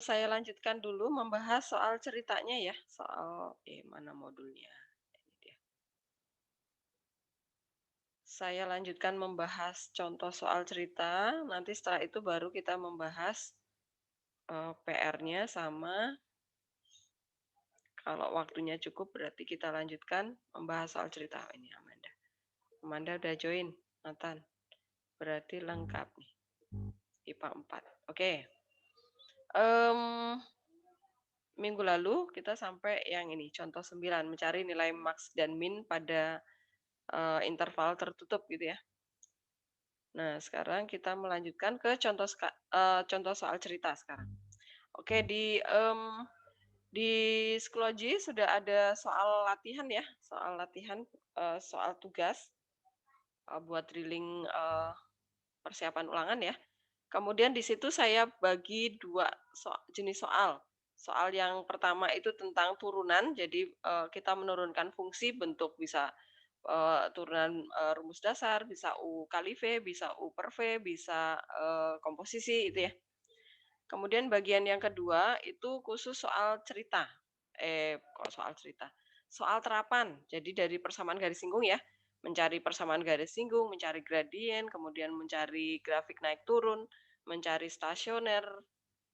Saya lanjutkan dulu membahas soal ceritanya ya, soal mana modulnya? Ini dia. Saya lanjutkan membahas contoh soal cerita, nanti setelah itu baru kita membahas, PR-nya sama kalau waktunya cukup berarti kita lanjutkan membahas soal cerita. Oh, ini Amanda. Amanda udah join, Nathan. Berarti lengkap nih, IPA 4. Oke. Mmm, Minggu lalu kita sampai yang ini, contoh 9, mencari nilai maks dan min pada interval tertutup gitu ya. Nah, sekarang kita melanjutkan ke contoh soal cerita sekarang. Oke, di Schoology sudah ada soal latihan ya, soal latihan, soal tugas, buat drilling, persiapan ulangan ya. Kemudian di situ saya bagi 2 jenis soal. Soal yang pertama itu tentang turunan, jadi, kita menurunkan fungsi bentuk bisa, turunan, rumus dasar, bisa U kali V, bisa U per V, bisa, komposisi itu ya. Kemudian bagian yang kedua itu khusus soal cerita. Kok soal cerita? Soal terapan. Jadi dari persamaan garis singgung ya, mencari persamaan garis singgung, mencari gradien, kemudian mencari grafik naik turun, mencari stasioner,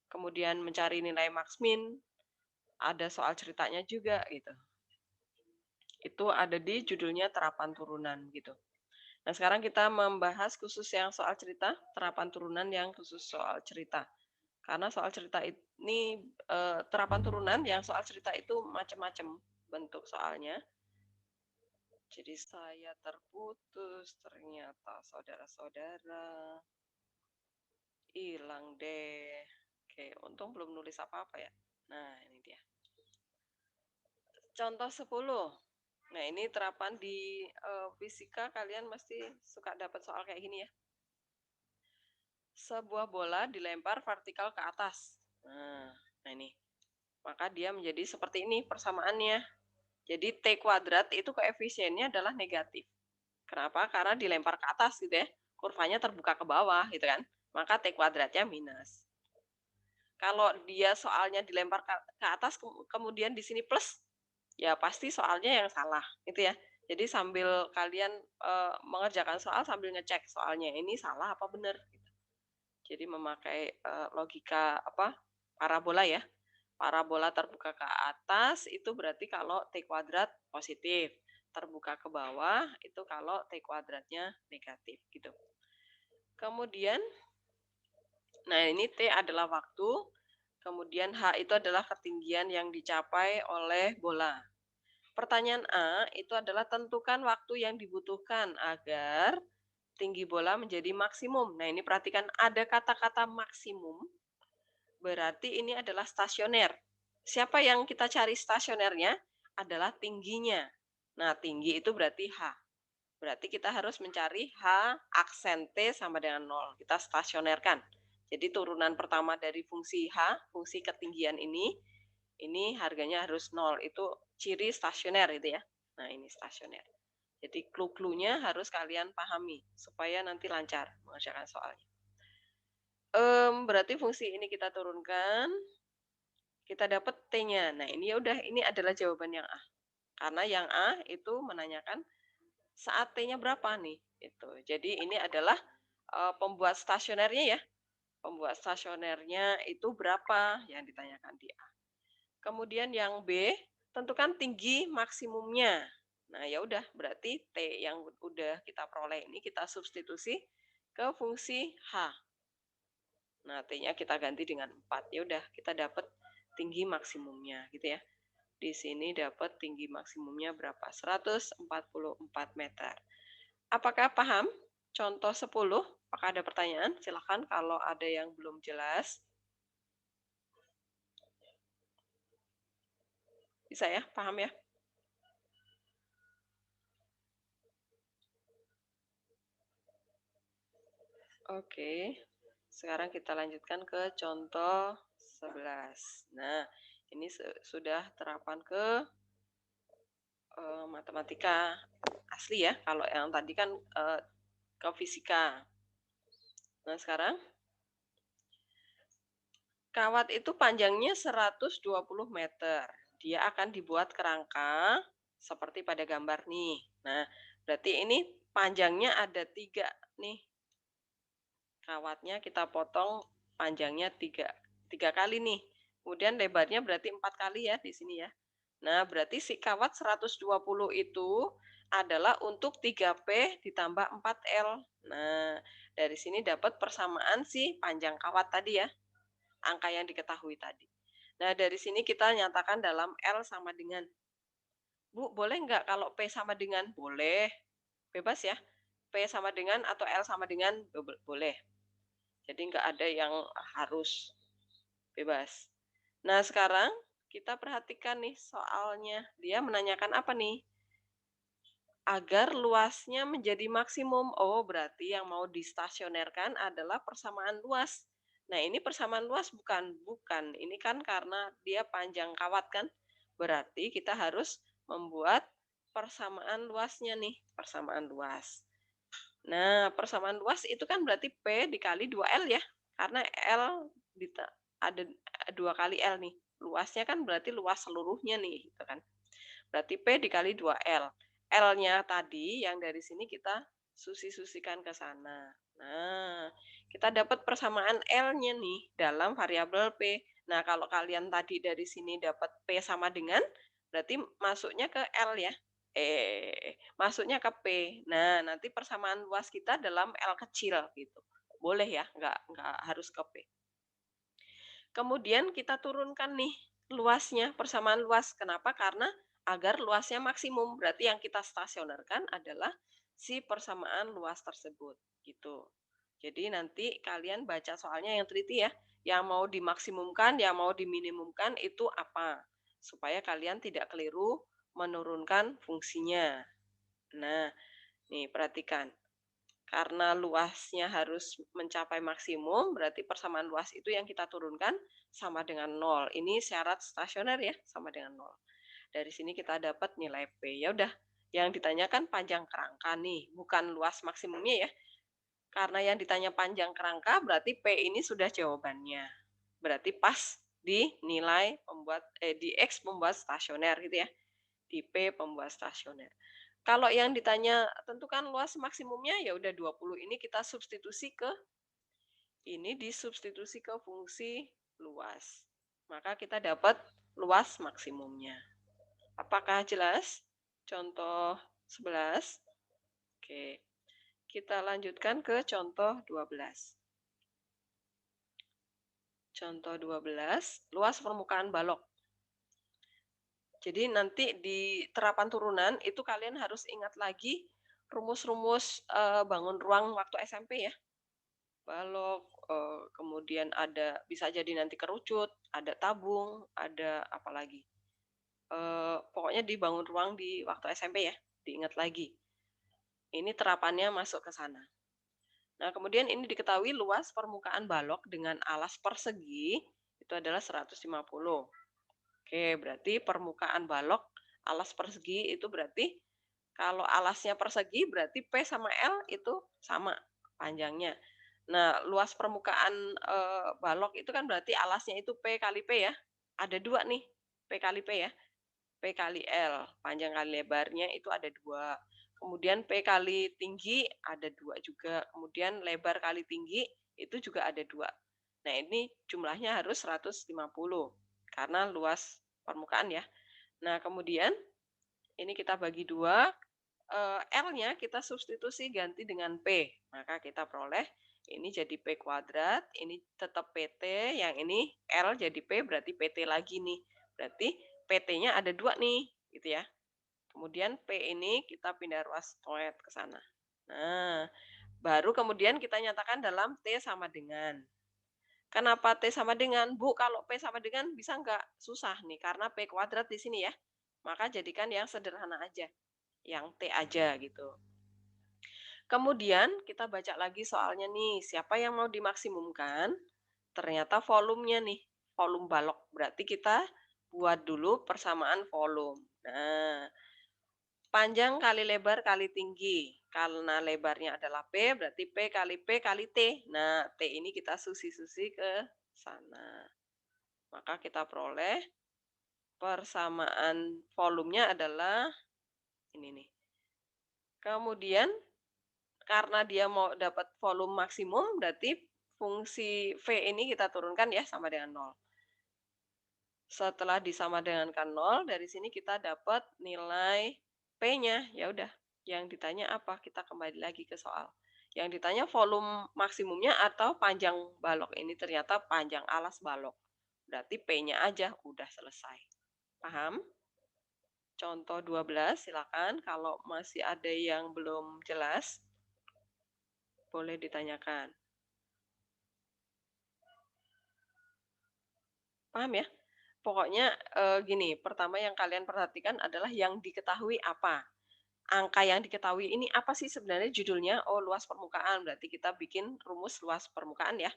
kemudian mencari nilai maks min, ada soal ceritanya juga gitu. Itu ada di judulnya terapan turunan gitu. Nah, sekarang kita membahas khusus yang soal cerita, terapan turunan yang khusus soal cerita. Karena soal cerita ini, terapan turunan yang soal cerita itu macam-macam bentuk soalnya. Jadi saya terputus ternyata saudara-saudara. Hilang deh. Oke, untung belum nulis apa-apa ya. Nah, ini dia. Contoh 10. Nah, ini terapan di, fisika kalian mesti suka dapat soal kayak gini ya. Sebuah bola dilempar vertikal ke atas. Nah ini. Maka dia menjadi seperti ini persamaannya. Jadi T kuadrat itu koefisiennya adalah negatif. Kenapa? Karena dilempar ke atas gitu ya. Kurvanya terbuka ke bawah gitu kan. Maka T kuadratnya minus. Kalau dia soalnya dilempar ke atas kemudian di sini plus, ya pasti soalnya yang salah gitu ya. Jadi sambil kalian, mengerjakan soal sambil ngecek soalnya ini salah apa benar gitu. Jadi memakai, logika apa, parabola ya. Parabola terbuka ke atas itu berarti kalau T kuadrat positif, terbuka ke bawah itu kalau T kuadratnya negatif gitu. Kemudian, nah ini T adalah waktu, kemudian H itu adalah ketinggian yang dicapai oleh bola. Pertanyaan A itu adalah tentukan waktu yang dibutuhkan agar tinggi bola menjadi maksimum. Nah ini perhatikan ada kata-kata maksimum, berarti ini adalah stasioner. Siapa yang kita cari stasionernya? Adalah tingginya. Nah, tinggi itu berarti H. Berarti kita harus mencari H aksen T sama dengan 0. Kita stasionerkan. Jadi turunan pertama dari fungsi H, fungsi ketinggian ini harganya harus 0. Itu ciri stasioner itu ya. Nah, ini stasioner. Jadi clue-cluenya harus kalian pahami supaya nanti lancar mengerjakan soalnya. Berarti fungsi ini kita turunkan, kita dapat T-nya. Nah, ini ya udah, ini adalah jawaban yang A. Karena yang A itu menanyakan saat T-nya berapa nih, itu. Jadi ini adalah pembuat stasionernya ya. Pembuat stasionernya itu berapa yang ditanyakan di A. Kemudian yang B, tentukan tinggi maksimumnya. Nah, ya udah, berarti T yang udah kita peroleh ini kita substitusi ke fungsi H. Nah, T-nya kita ganti dengan 4. Ya udah, kita dapat tinggi maksimumnya gitu ya. Di sini dapat tinggi maksimumnya berapa? 144 meter. Apakah paham? Contoh 10, apakah ada pertanyaan? Silakan kalau ada yang belum jelas. Bisa ya? Paham ya? Oke. Sekarang kita lanjutkan ke contoh 11. Nah, ini sudah terapan ke matematika asli ya. Kalau yang tadi kan ke fisika. Nah, sekarang Kawat itu panjangnya 120 meter. Dia akan dibuat kerangka seperti pada gambar nih. Nah, berarti ini panjangnya ada 3 nih. Kawatnya kita potong panjangnya 3 kali nih. Kemudian lebarnya berarti 4 kali ya di sini ya. Nah, berarti si kawat 120 itu adalah untuk 3P ditambah 4L. Nah, dari sini dapat persamaan si panjang kawat tadi ya, angka yang diketahui tadi. Nah, dari sini kita nyatakan dalam L sama dengan. Bu, boleh nggak kalau P sama dengan? Boleh, bebas ya. P sama dengan atau L sama dengan boleh. Jadi nggak ada yang harus, bebas. Nah, sekarang kita perhatikan nih soalnya. Dia menanyakan apa nih? Agar luasnya menjadi maksimum. Oh, berarti yang mau distasionerkan adalah persamaan luas. Nah, ini persamaan luas bukan? Bukan. Ini kan karena dia panjang kawat kan? Berarti kita harus membuat persamaan luasnya nih, persamaan luas. Nah, persamaan luas itu kan berarti P dikali 2L ya. Karena L ada 2 kali L nih. Luasnya kan berarti luas seluruhnya nih, gitu kan. Berarti P dikali 2L. L-nya tadi yang dari sini kita susi-susikan ke sana. Nah, kita dapat persamaan L-nya nih dalam variabel P. Nah, kalau kalian tadi dari sini dapat P sama dengan, berarti masuknya ke L ya. Masuknya ke P. Nah, nanti persamaan luas kita dalam L kecil gitu. Boleh ya, nggak harus ke P. Kemudian kita turunkan nih luasnya, persamaan luas. Kenapa? Karena agar luasnya maksimum. Berarti yang kita stasionerkan adalah si persamaan luas tersebut. Gitu. Jadi nanti kalian baca soalnya yang teliti ya. Yang mau dimaksimumkan, yang mau diminimumkan itu apa. Supaya kalian tidak keliru menurunkan fungsinya. Nah, nih perhatikan. Karena luasnya harus mencapai maksimum, berarti persamaan luas itu yang kita turunkan sama dengan 0. Ini syarat stasioner ya, sama dengan 0. Dari sini kita dapat nilai P. Ya udah, yang ditanyakan panjang kerangka nih, bukan luas maksimumnya ya. Karena yang ditanya panjang kerangka, berarti P ini sudah jawabannya. Berarti pas di nilai di X pembuat stasioner gitu ya. Di P pembuat stasioner. Kalau yang ditanya tentukan luas maksimumnya ya udah 20 ini kita substitusi ke ini disubstitusi ke fungsi luas. Maka kita dapat luas maksimumnya. Apakah jelas? Contoh 11. Oke. Kita lanjutkan ke contoh 12. Contoh 12, luas permukaan balok. Jadi nanti di terapan turunan itu kalian harus ingat lagi rumus-rumus bangun ruang waktu SMP ya. Balok, kemudian ada bisa jadi nanti kerucut, ada tabung, ada apa lagi. Pokoknya dibangun ruang di waktu SMP ya, diingat lagi. Ini terapannya masuk ke sana. Nah, kemudian ini diketahui luas permukaan balok dengan alas persegi itu adalah 150. Oke, berarti permukaan balok alas persegi itu berarti kalau alasnya persegi berarti P sama L itu sama panjangnya. Nah, luas permukaan balok itu kan berarti alasnya itu P kali P ya. Ada 2 nih, P kali P ya. P kali L, panjang kali lebarnya itu ada 2. Kemudian P kali tinggi ada 2 juga. Kemudian lebar kali tinggi itu juga ada 2. Nah, ini jumlahnya harus 150 karena luas permukaan ya. Nah, kemudian ini kita bagi 2, L-nya kita substitusi ganti dengan P. Maka kita peroleh ini jadi P kuadrat, ini tetap PT, yang ini L jadi P berarti PT lagi nih. Berarti PT-nya ada 2 nih, gitu ya. Kemudian P ini kita pindah ruas toet ke sana. Nah, baru kemudian kita nyatakan dalam T sama dengan. Kenapa T sama dengan? Bu, kalau P sama dengan bisa nggak? Susah nih, karena P kuadrat di sini ya. Maka jadikan yang sederhana aja. Yang T aja gitu. Kemudian kita baca lagi soalnya nih, siapa yang mau dimaksimumkan? Ternyata volumenya nih, volume balok. Berarti kita buat dulu persamaan volume. Nah, panjang kali lebar kali tinggi. Karena lebarnya adalah P, berarti P kali T. Nah, T ini kita susi-susi ke sana. Maka kita peroleh persamaan volumenya adalah ini nih. Kemudian karena dia mau dapat volume maksimum, berarti fungsi V ini kita turunkan ya sama dengan 0. Setelah disama dengankan 0, dari sini kita dapat nilai P-nya. Ya udah, yang ditanya apa? Kita kembali lagi ke soal. Yang ditanya volume maksimumnya atau panjang balok. Ini ternyata panjang alas balok. Berarti P-nya aja udah selesai. Paham? Contoh 12, silakan. Kalau masih ada yang belum jelas, boleh ditanyakan. Paham ya? Pokoknya gini, pertama yang kalian perhatikan adalah yang diketahui apa. Angka yang diketahui ini apa sih sebenarnya judulnya? Oh, luas permukaan. Berarti kita bikin rumus luas permukaan ya.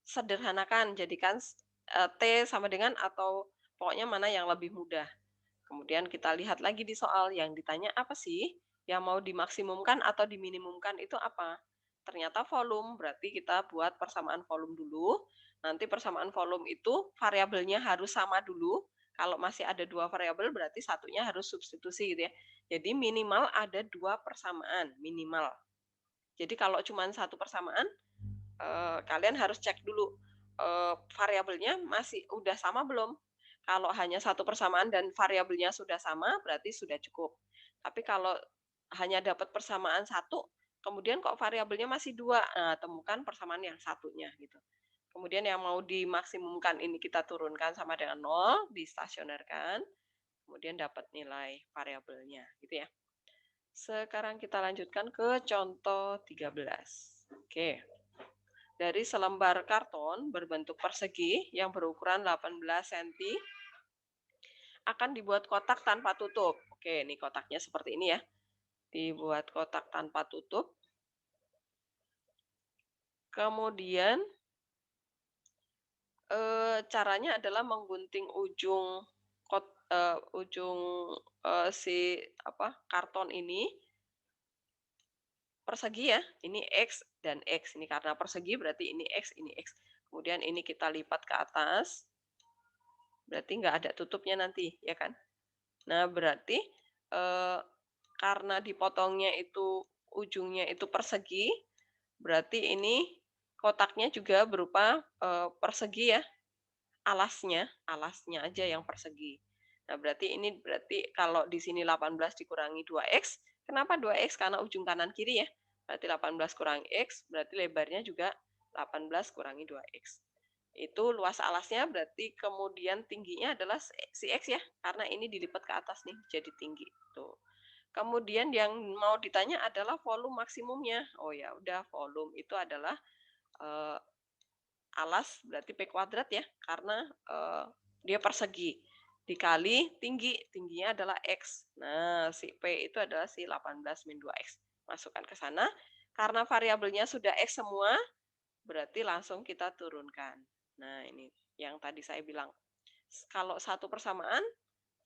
Sederhanakan, jadikan T sama dengan atau pokoknya mana yang lebih mudah. Kemudian kita lihat lagi di soal yang ditanya apa sih? Yang mau dimaksimumkan atau diminimumkan itu apa? Ternyata volume, berarti kita buat persamaan volume dulu. Nanti persamaan volume itu variabelnya harus sama dulu. Kalau masih ada dua variabel berarti satunya harus substitusi gitu ya. Jadi minimal ada dua persamaan, minimal. Jadi kalau cuma satu persamaan, kalian harus cek dulu variabelnya masih udah sama belum. Kalau hanya satu persamaan dan variabelnya sudah sama, berarti sudah cukup. Tapi kalau hanya dapat persamaan satu, kemudian kok variabelnya masih dua, nah, temukan persamaan yang satunya gitu. Kemudian yang mau dimaksimumkan ini kita turunkan sama dengan 0, distasionerkan, kemudian dapat nilai variabelnya gitu ya. Sekarang kita lanjutkan ke contoh 13. Oke. Dari selembar karton berbentuk persegi yang berukuran 18 cm akan dibuat kotak tanpa tutup. Oke, ini kotaknya seperti ini ya. Dibuat kotak tanpa tutup. Kemudian caranya adalah menggunting ujung si karton ini persegi ya. Ini X dan X. Ini karena persegi berarti ini X, ini X. Kemudian ini kita lipat ke atas. Berarti nggak ada tutupnya nanti, ya kan? Nah, berarti karena dipotongnya itu ujungnya itu persegi, berarti ini kotaknya juga berupa persegi ya. Alasnya aja yang persegi. Nah, berarti kalau di sini 18 dikurangi 2X, kenapa 2X? Karena ujung kanan kiri ya. Berarti 18 kurangi X, berarti lebarnya juga 18 kurangi 2X. Itu luas alasnya, berarti kemudian tingginya adalah si X ya, karena ini dilipat ke atas nih, jadi tinggi. Tuh. Kemudian yang mau ditanya adalah volume maksimumnya. Oh ya, udah volume itu adalah alas berarti P kuadrat ya, karena dia persegi. Dikali tingginya adalah X. Nah, si P itu adalah si 18 min 2X. Masukkan ke sana. Karena variabelnya sudah X semua, berarti langsung kita turunkan. Nah, ini yang tadi saya bilang. Kalau satu persamaan,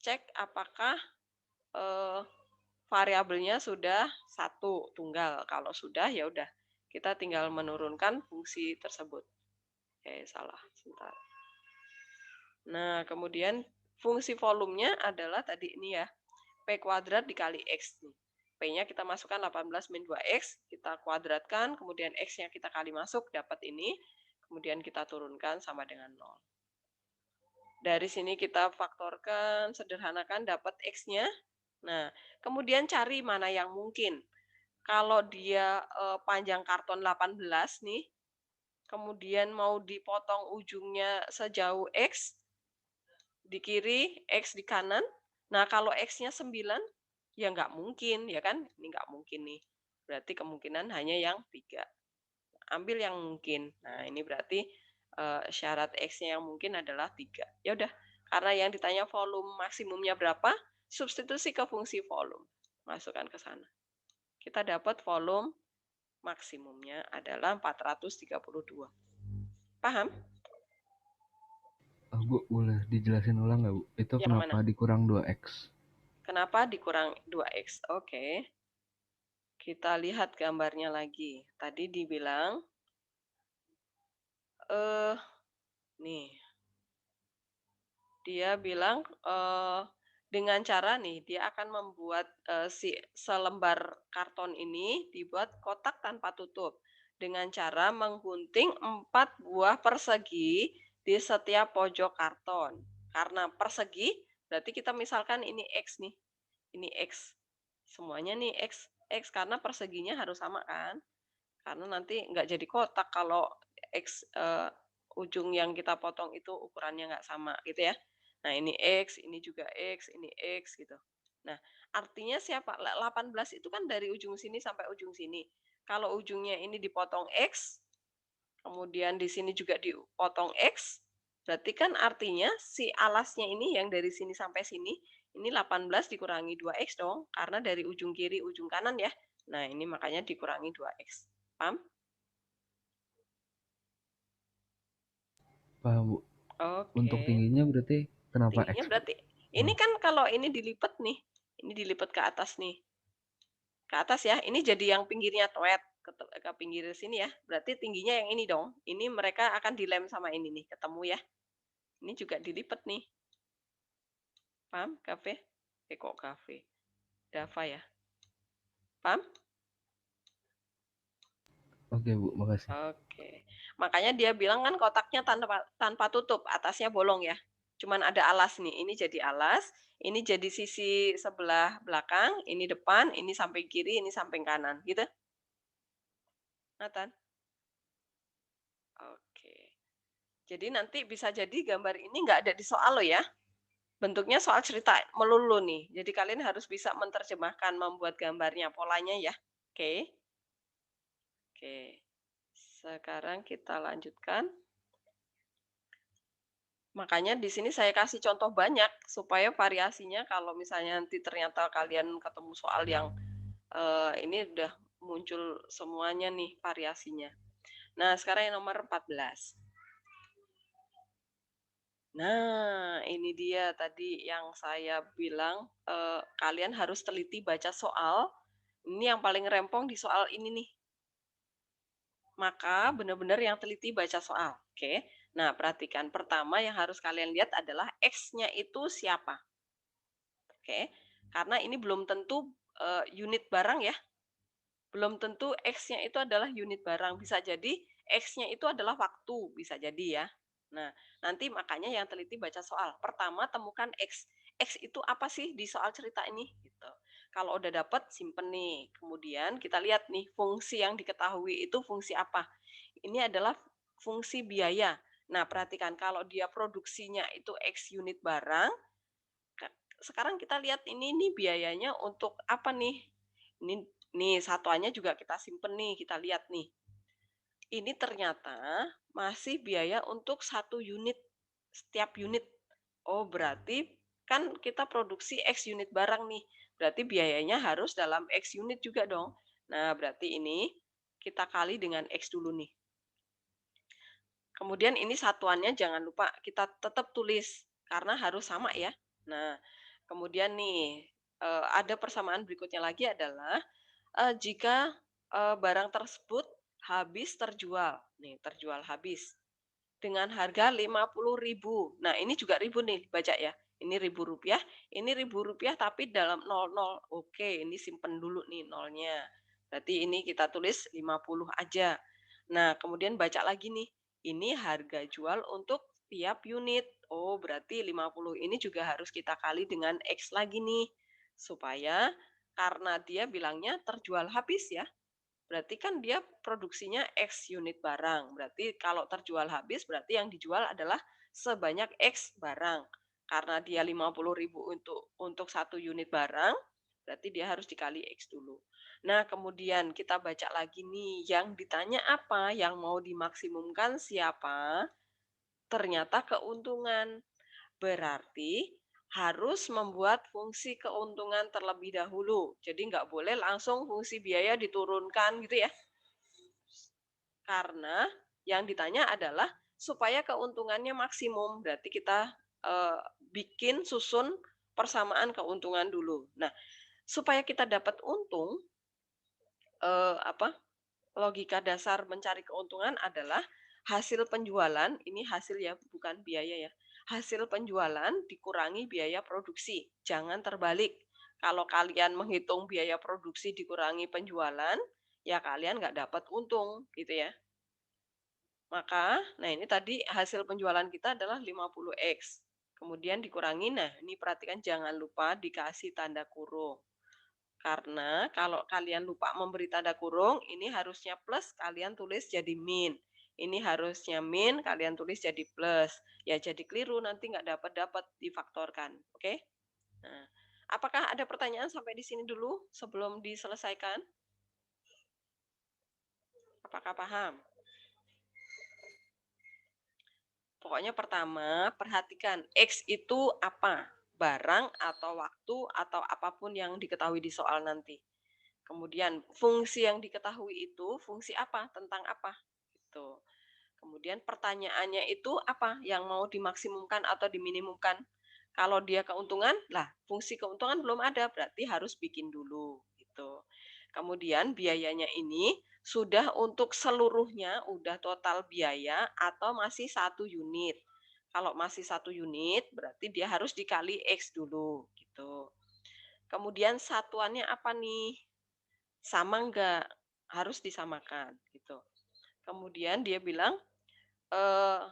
cek apakah variabelnya sudah satu tunggal. Kalau sudah, ya udah. Kita tinggal menurunkan fungsi tersebut. Salah. Sebentar. Nah, kemudian fungsi volumenya adalah tadi ini ya, P kuadrat dikali X nih. P-nya kita masukkan 18 min 2X, kita kuadratkan, kemudian X-nya kita kali masuk, dapat ini, kemudian kita turunkan sama dengan 0. Dari sini kita faktorkan, sederhanakan, dapat X-nya. Nah, kemudian cari mana yang mungkin. Kalau dia panjang karton 18 nih, kemudian mau dipotong ujungnya sejauh X, di kiri, X di kanan. Nah, kalau X-nya 9, ya nggak mungkin, ya kan? Ini nggak mungkin nih. Berarti kemungkinan hanya yang 3. Ambil yang mungkin. Nah, ini berarti syarat X-nya yang mungkin adalah 3. Ya udah, karena yang ditanya volume maksimumnya berapa, substitusi ke fungsi volume. Masukkan ke sana. Kita dapat volume maksimumnya adalah 432. Paham? Bu, boleh dijelasin ulang nggak, Bu? Itu Yang kenapa mana? dikurang 2X? Kenapa dikurang 2X? Oke. Kita lihat gambarnya lagi. Tadi dibilang nih. Dia bilang, dengan cara nih, dia akan membuat, si selembar karton ini dibuat kotak tanpa tutup, dengan cara menggunting 4 buah persegi di setiap pojok karton. Karena persegi, berarti kita misalkan ini X nih, ini X. Semuanya nih X, X karena perseginya harus sama kan? Karena nanti nggak jadi kotak kalau X, ujung yang kita potong itu ukurannya nggak sama gitu ya. Nah ini X, ini juga X, ini X gitu. Nah artinya siapa? 18 itu kan dari ujung sini sampai ujung sini. Kalau ujungnya ini dipotong X, kemudian di sini juga dipotong X, berarti kan artinya si alasnya ini yang dari sini sampai sini, ini 18 dikurangi 2X dong, karena dari ujung kiri, ujung kanan ya. Nah ini makanya dikurangi 2X. Paham? Paham, Bu. Untuk Oke. tingginya berarti kenapa Tingginya X, Bu? berarti ini kan kalau ini dilipat nih, ini dilipat ke atas nih. Ke atas ya, ini jadi yang pinggirnya tuet ke pinggir sini ya. Berarti tingginya yang ini dong. Ini mereka akan dilem sama ini nih, ketemu ya. Ini juga dilipat nih. Paham? Kafe? Kok kafe? Dava ya. Paham? Oke, Bu, makasih. Oke. Makanya dia bilang kan kotaknya tanpa tanpa tutup, atasnya bolong ya. Cuman ada alas nih, ini jadi alas, ini jadi sisi sebelah belakang, ini depan, ini samping kiri, ini samping kanan, gitu, Nathan? Oke. Jadi nanti bisa jadi gambar ini nggak ada di soal lo ya. Bentuknya soal cerita melulu nih. Jadi kalian harus bisa menerjemahkan, membuat gambarnya, polanya ya. Oke. Oke. Sekarang kita lanjutkan. Makanya di sini saya kasih contoh banyak supaya variasinya kalau misalnya nanti ternyata kalian ketemu soal yang ini udah muncul semuanya nih variasinya. Nah, sekarang yang nomor 14. Nah, ini dia tadi yang saya bilang, kalian harus teliti baca soal. Ini yang paling rempong di soal ini nih. Maka benar-benar yang teliti baca soal. Oke. Nah, perhatikan. Pertama yang harus kalian lihat adalah X-nya itu siapa. Oke. Karena ini belum tentu unit barang ya. Belum tentu X-nya itu adalah unit barang. Bisa jadi X-nya itu adalah waktu. Bisa jadi ya. Nah, nanti makanya yang teliti baca soal. Pertama, temukan X. X itu apa sih di soal cerita ini? Gitu. Kalau udah dapat, simpen nih. Kemudian kita lihat nih, fungsi yang diketahui itu fungsi apa. Ini adalah fungsi biaya. Nah, perhatikan kalau dia produksinya itu X unit barang, sekarang kita lihat ini nih biayanya untuk apa nih? Ini nih satuannya juga kita simpen nih, kita lihat nih. Ini ternyata masih biaya untuk 1 unit, setiap unit. Oh, berarti kan kita produksi X unit barang nih. Berarti biayanya harus dalam X unit juga dong. Nah, berarti ini kita kali dengan X dulu nih. Kemudian ini satuannya jangan lupa kita tetap tulis karena harus sama ya. Nah, kemudian nih ada persamaan berikutnya lagi adalah jika barang tersebut habis terjual, nih terjual habis dengan harga 50.000. Nah, ini juga ribu nih baca ya. Ini Rp1.000, ini Rp1.000 tapi dalam 00. Oke, ini simpen dulu nih nolnya. Berarti ini kita tulis 50 aja. Nah, kemudian baca lagi nih. Ini harga jual untuk tiap unit. Oh, berarti 50 ini juga harus kita kali dengan X lagi nih. Supaya karena dia bilangnya terjual habis ya. Berarti kan dia produksinya X unit barang. Berarti kalau terjual habis berarti yang dijual adalah sebanyak X barang. Karena dia 50.000 untuk 1 unit barang, berarti dia harus dikali X dulu. Nah, kemudian kita baca lagi nih, yang ditanya apa, yang mau dimaksimumkan siapa? Ternyata keuntungan. Berarti harus membuat fungsi keuntungan terlebih dahulu. Jadi nggak boleh langsung fungsi biaya diturunkan gitu ya. Karena yang ditanya adalah supaya keuntungannya maksimum. Berarti kita bikin susun persamaan keuntungan dulu. Nah, supaya kita dapat untung, apa logika dasar mencari keuntungan adalah hasil penjualan, ini hasil ya, bukan biaya ya. hasil penjualan dikurangi biaya produksi. Jangan terbalik. Kalau kalian menghitung biaya produksi dikurangi penjualan, ya kalian nggak dapat untung, gitu ya. Maka, nah ini tadi hasil penjualan kita adalah 50X. Kemudian dikurangi, nah ini perhatikan jangan lupa dikasih tanda kurung. Karena kalau kalian lupa memberi tanda kurung, ini harusnya plus, kalian tulis jadi min. Ini harusnya min, kalian tulis jadi plus. Ya jadi keliru, nanti nggak dapat difaktorkan. Oke? Nah, apakah ada pertanyaan sampai di sini dulu sebelum diselesaikan? Apakah paham? Pokoknya pertama, perhatikan X itu apa? Barang atau waktu atau apapun yang diketahui di soal nanti. Kemudian fungsi yang diketahui itu fungsi apa? Tentang apa? Gitu. Kemudian pertanyaannya itu apa yang mau dimaksimumkan atau diminimumkan? Kalau dia keuntungan, lah fungsi keuntungan belum ada, berarti harus bikin dulu gitu. Kemudian biayanya ini sudah untuk seluruhnya, udah total biaya atau masih satu unit. Kalau masih satu unit, berarti dia harus dikali X dulu gitu. Kemudian satuannya apa nih? Sama enggak? Harus disamakan gitu. Kemudian dia bilang eh,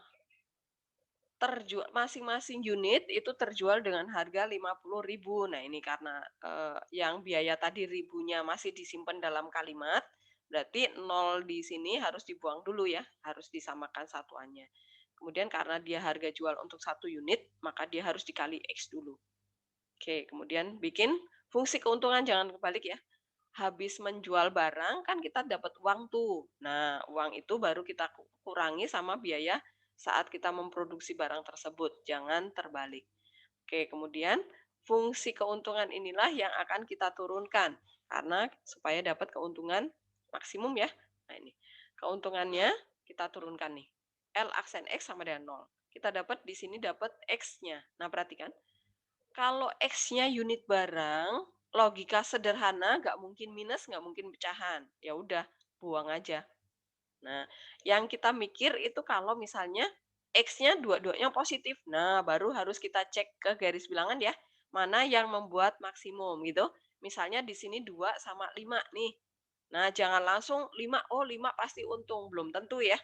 masing-masing unit itu terjual dengan harga 50.000. Nah, ini karena yang biaya tadi ribunya masih disimpan dalam kalimat, berarti 0 di sini harus dibuang dulu ya, harus disamakan satuannya. Kemudian karena dia harga jual untuk satu unit, maka dia harus dikali X dulu. Oke, kemudian bikin fungsi keuntungan, jangan kebalik ya. Habis menjual barang kan kita dapat uang tuh. Nah, uang itu baru kita kurangi sama biaya saat kita memproduksi barang tersebut. Jangan terbalik. Oke, kemudian fungsi keuntungan inilah yang akan kita turunkan karena supaya dapat keuntungan maksimum ya. Nah, ini. Keuntungannya kita turunkan nih. L aksen X sama dengan 0. Kita dapat di sini dapat X-nya. Nah, perhatikan. Kalau X-nya unit barang, logika sederhana nggak mungkin minus, nggak mungkin pecahan. Ya udah, buang aja. Nah, yang kita mikir itu kalau misalnya X-nya dua-duanya positif. Nah, baru harus kita cek ke garis bilangan ya. Mana yang membuat maksimum gitu. Misalnya di sini 2 sama 5 nih. Nah, jangan langsung 5, oh 5 pasti untung. Belum tentu ya.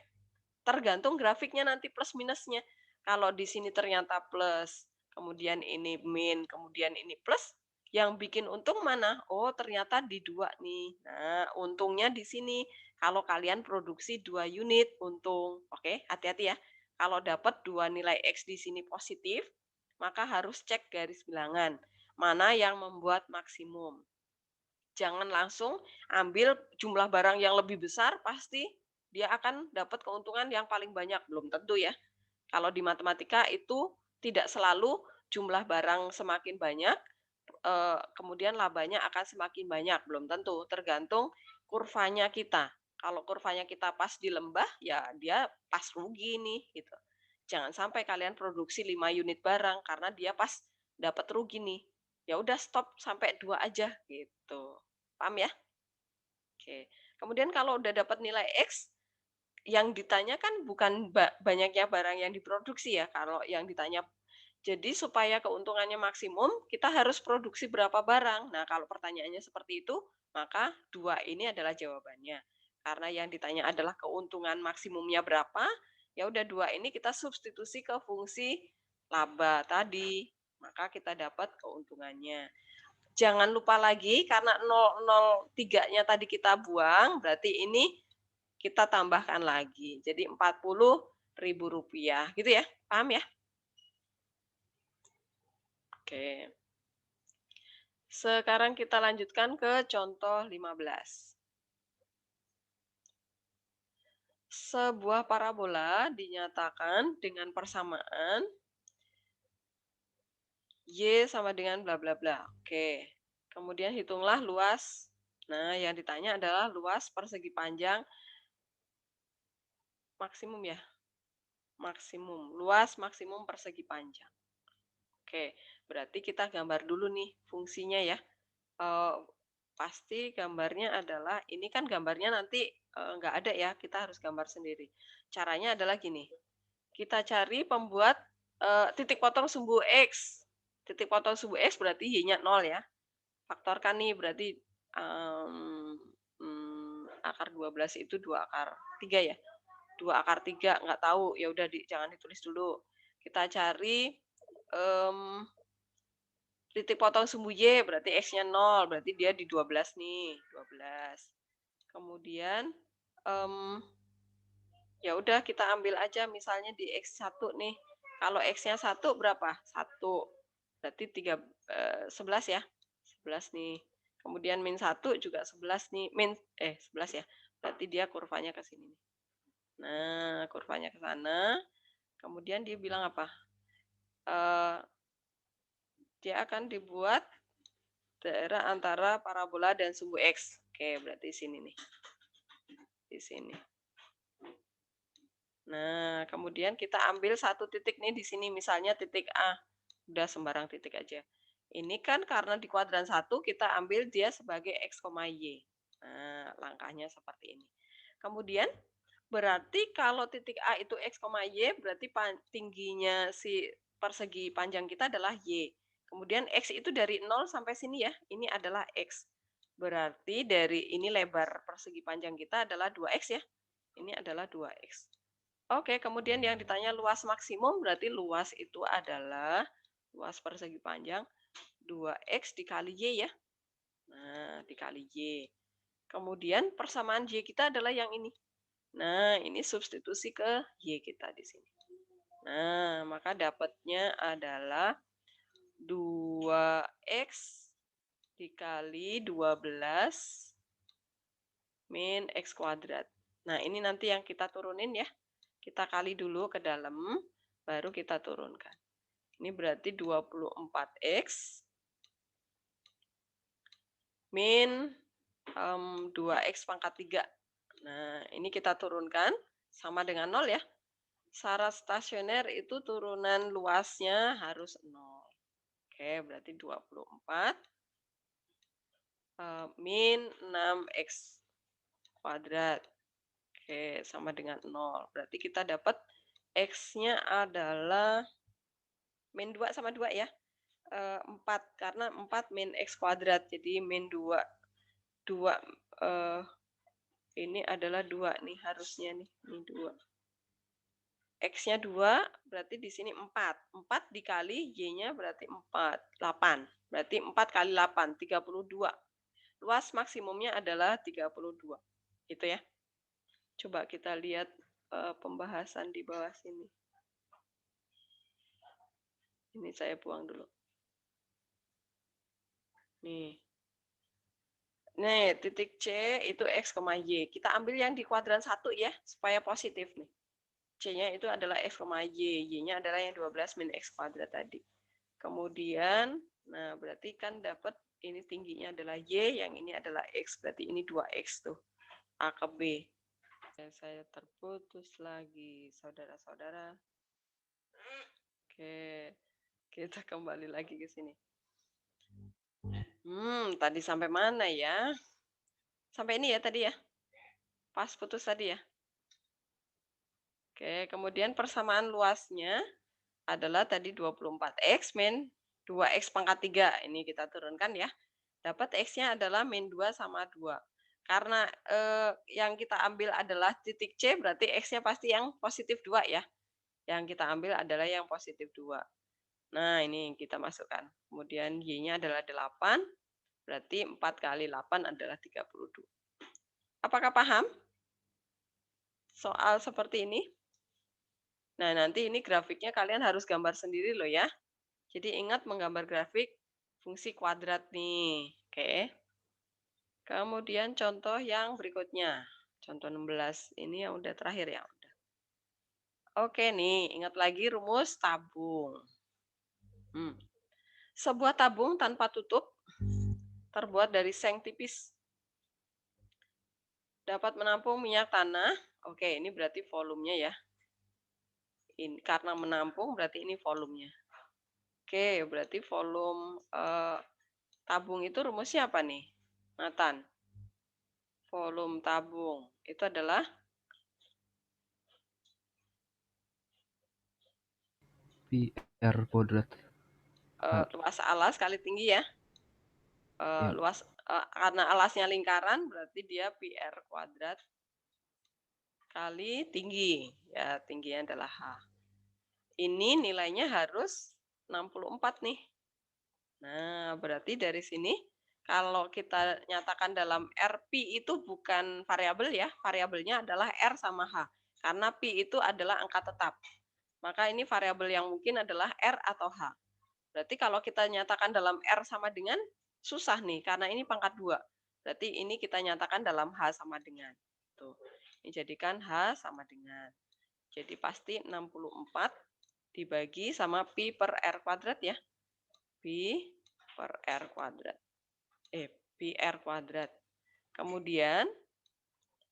Tergantung grafiknya nanti plus minusnya. Kalau di sini ternyata plus, kemudian ini min, kemudian ini plus, yang bikin untung mana? Oh, ternyata di 2 nih. Nah, untungnya di sini. Kalau kalian produksi 2 unit untung. Oke, hati-hati ya. Kalau dapat 2 nilai X di sini positif, maka harus cek garis bilangan. Mana yang membuat maksimum. Jangan langsung ambil jumlah barang yang lebih besar, pasti dia akan dapat keuntungan yang paling banyak. Belum tentu ya. Kalau di matematika itu tidak selalu jumlah barang semakin banyak, kemudian labanya akan semakin banyak. Belum tentu, tergantung kurvanya kita. Kalau kurvanya kita pas di lembah, ya dia pas rugi nih. Gitu. Jangan sampai kalian produksi 5 unit barang, karena dia pas dapat rugi nih. Ya udah stop sampai 2 aja gitu. Paham ya? Oke. Kemudian kalau udah dapat nilai X, yang ditanya kan bukan banyaknya barang yang diproduksi ya. Kalau yang ditanya, jadi supaya keuntungannya maksimum, kita harus produksi berapa barang. Nah, kalau pertanyaannya seperti itu, maka 2 ini adalah jawabannya. Karena yang ditanya adalah keuntungan maksimumnya berapa, ya udah 2 ini kita substitusi ke fungsi laba tadi, maka kita dapat keuntungannya. Jangan lupa lagi karena 003-nya tadi kita buang, berarti ini kita tambahkan lagi. Jadi Rp40.000 gitu ya. Paham ya? Oke. Sekarang kita lanjutkan ke contoh 15. Sebuah parabola dinyatakan dengan persamaan Y sama dengan bla bla bla. Oke. Kemudian hitunglah luas. Nah, yang ditanya adalah luas persegi panjang maksimum ya. Maksimum. Luas maksimum persegi panjang. Oke, berarti kita gambar dulu nih fungsinya ya. Pasti gambarnya adalah, ini kan gambarnya nanti nggak ada ya, kita harus gambar sendiri. Caranya adalah gini, kita cari pembuat titik potong sumbu X. Titik potong sumbu X berarti Y-nya 0 ya. Faktorkan nih berarti akar 12 itu 2 akar 3 ya. 2 akar 3 nggak tahu, ya udah jangan ditulis dulu. Kita cari titik potong sumbu Y berarti X-nya 0, berarti dia di 12 nih, 12. Kemudian ya udah kita ambil aja misalnya di X1 nih. Kalau X-nya 1 berapa? 1. Berarti 11 ya. 11 nih. Kemudian min 1 juga 11 nih. 11 ya. Berarti dia kurvanya ke sini. Nah, kurvanya ke sana. Kemudian dia bilang apa? Dia akan dibuat daerah antara parabola dan sumbu X. Oke, berarti sini nih. Di sini. Nah, kemudian kita ambil satu titik nih di sini, misalnya titik A. Udah sembarang titik aja. Ini kan karena di kuadran 1, kita ambil dia sebagai X, Y. Nah, langkahnya seperti ini. Kemudian, berarti kalau titik A itu X, Y, berarti tingginya si persegi panjang kita adalah Y. Kemudian X itu dari 0 sampai sini ya, ini adalah X. Berarti dari ini lebar persegi panjang kita adalah 2X ya. Ini adalah 2X. Oke, kemudian yang ditanya luas maksimum, berarti luas itu adalah luas persegi panjang 2X dikali Y ya. Nah, dikali Y. Kemudian persamaan Y kita adalah yang ini. Nah, ini substitusi ke Y kita di sini. Nah, maka dapatnya adalah 2X dikali 12 min X kuadrat. Nah, ini nanti yang kita turunin ya. Kita kali dulu ke dalam, baru kita turunkan. Ini berarti 24X min 2X pangkat 3. Nah, ini kita turunkan sama dengan 0 ya. Syarat stasioner itu turunan luasnya harus 0. Oke, berarti 24 min 6X kuadrat. Oke, sama dengan 0. Berarti kita dapat X-nya adalah min 2 sama 2 ya. 4, karena 4 min X kuadrat. Jadi min 2. 2 ini adalah 2 nih harusnya nih. Ini 2. X-nya 2, berarti di sini 4. 4 dikali Y-nya berarti 4. 8. Berarti 4 kali 8, 32. Luas maksimumnya adalah 32. Gitu ya. Coba kita lihat pembahasan di bawah sini. Ini saya buang dulu. Nih. Nih, titik C itu X, Y. Kita ambil yang di kuadran 1 ya, supaya positif nih. C-nya itu adalah X, Y. Y-nya adalah yang 12 min X kuadrat tadi. Kemudian, nah berarti kan dapat ini tingginya adalah Y, yang ini adalah X. Berarti ini 2X tuh, A ke B. Saya terputus lagi, saudara-saudara. Oke, kita kembali lagi ke sini. Tadi sampai mana ya? Sampai ini ya tadi ya? Pas putus tadi ya? Oke, kemudian persamaan luasnya adalah tadi 24X min 2X pangkat 3. Ini kita turunkan ya. Dapat X-nya adalah min 2 sama 2. Karena yang kita ambil adalah titik C, berarti X-nya pasti yang positif 2 ya. Yang kita ambil adalah yang positif 2. Nah, ini kita masukkan. Kemudian Y-nya adalah 8, berarti 4 kali 8 adalah 32. Apakah paham soal seperti ini? Nah, nanti ini grafiknya kalian harus gambar sendiri loh ya. Jadi ingat menggambar grafik fungsi kuadrat nih. Oke. Kemudian contoh yang berikutnya. Contoh 16. Ini yang udah terakhir ya. Oke nih, ingat lagi rumus tabung. Sebuah tabung tanpa tutup terbuat dari seng tipis. Dapat menampung minyak tanah. Oke, ini berarti volumenya ya. Ini, karena menampung berarti ini volumenya. Oke, berarti volume tabung itu rumusnya apa nih, Nathan? Volume tabung itu adalah pi R kuadrat. Luas alas kali tinggi ya. Ya. Karena alasnya lingkaran, berarti dia pi R kuadrat kali tinggi. Ya, tingginya adalah H. Ini nilainya harus 64 nih. Nah, berarti dari sini kalau kita nyatakan dalam R, pi itu bukan variabel ya. Variabelnya adalah R sama H. Karena pi itu adalah angka tetap. Maka ini variabel yang mungkin adalah R atau H. Berarti kalau kita nyatakan dalam R sama dengan, susah nih. Karena ini pangkat 2. Berarti ini kita nyatakan dalam H sama dengan. Tuh. Ini jadikan H sama dengan. Jadi pasti 64 dibagi sama pi per R kuadrat ya. Pi per R kuadrat. Pi R kuadrat. Kemudian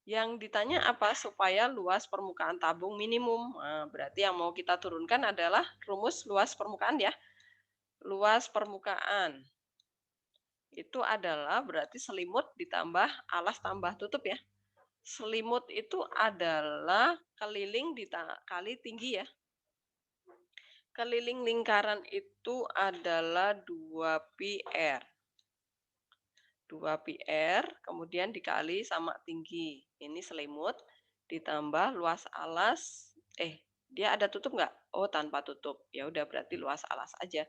yang ditanya apa? Supaya luas permukaan tabung minimum. Nah, berarti yang mau kita turunkan adalah rumus luas permukaan ya. Luas permukaan itu adalah berarti selimut ditambah alas tambah tutup ya. Selimut itu adalah keliling kali tinggi ya. Keliling lingkaran itu adalah 2pi R. 2pi R, kemudian dikali sama tinggi. Ini selimut, ditambah luas alas. Dia ada tutup nggak? Oh, tanpa tutup. Ya udah berarti luas alas aja.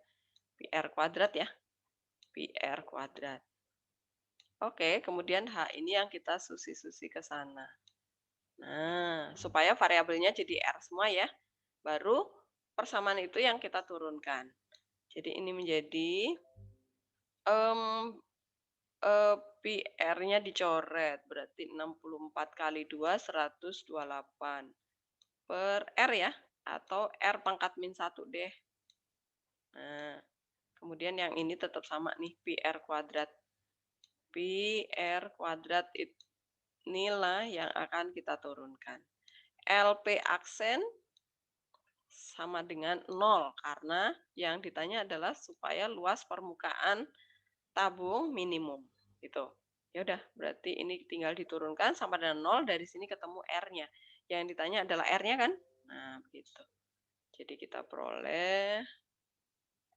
Pi R kuadrat ya. Pi R kuadrat. Oke, kemudian H ini yang kita susi-susi ke sana. Nah, supaya variabelnya jadi R semua ya. Baru persamaan itu yang kita turunkan. Jadi ini menjadi pi R-nya dicoret. Berarti 64 kali 2, 128. Per R ya. Atau R pangkat min 1 deh. Nah, kemudian yang ini tetap sama nih. Pi R kuadrat. Pi R kuadrat inilah yang akan kita turunkan. LP aksen sama dengan 0 karena yang ditanya adalah supaya luas permukaan tabung minimum gitu. Ya udah, berarti ini tinggal diturunkan sama dengan 0, dari sini ketemu R-nya. Yang ditanya adalah R-nya kan? Nah, begitu. Jadi kita peroleh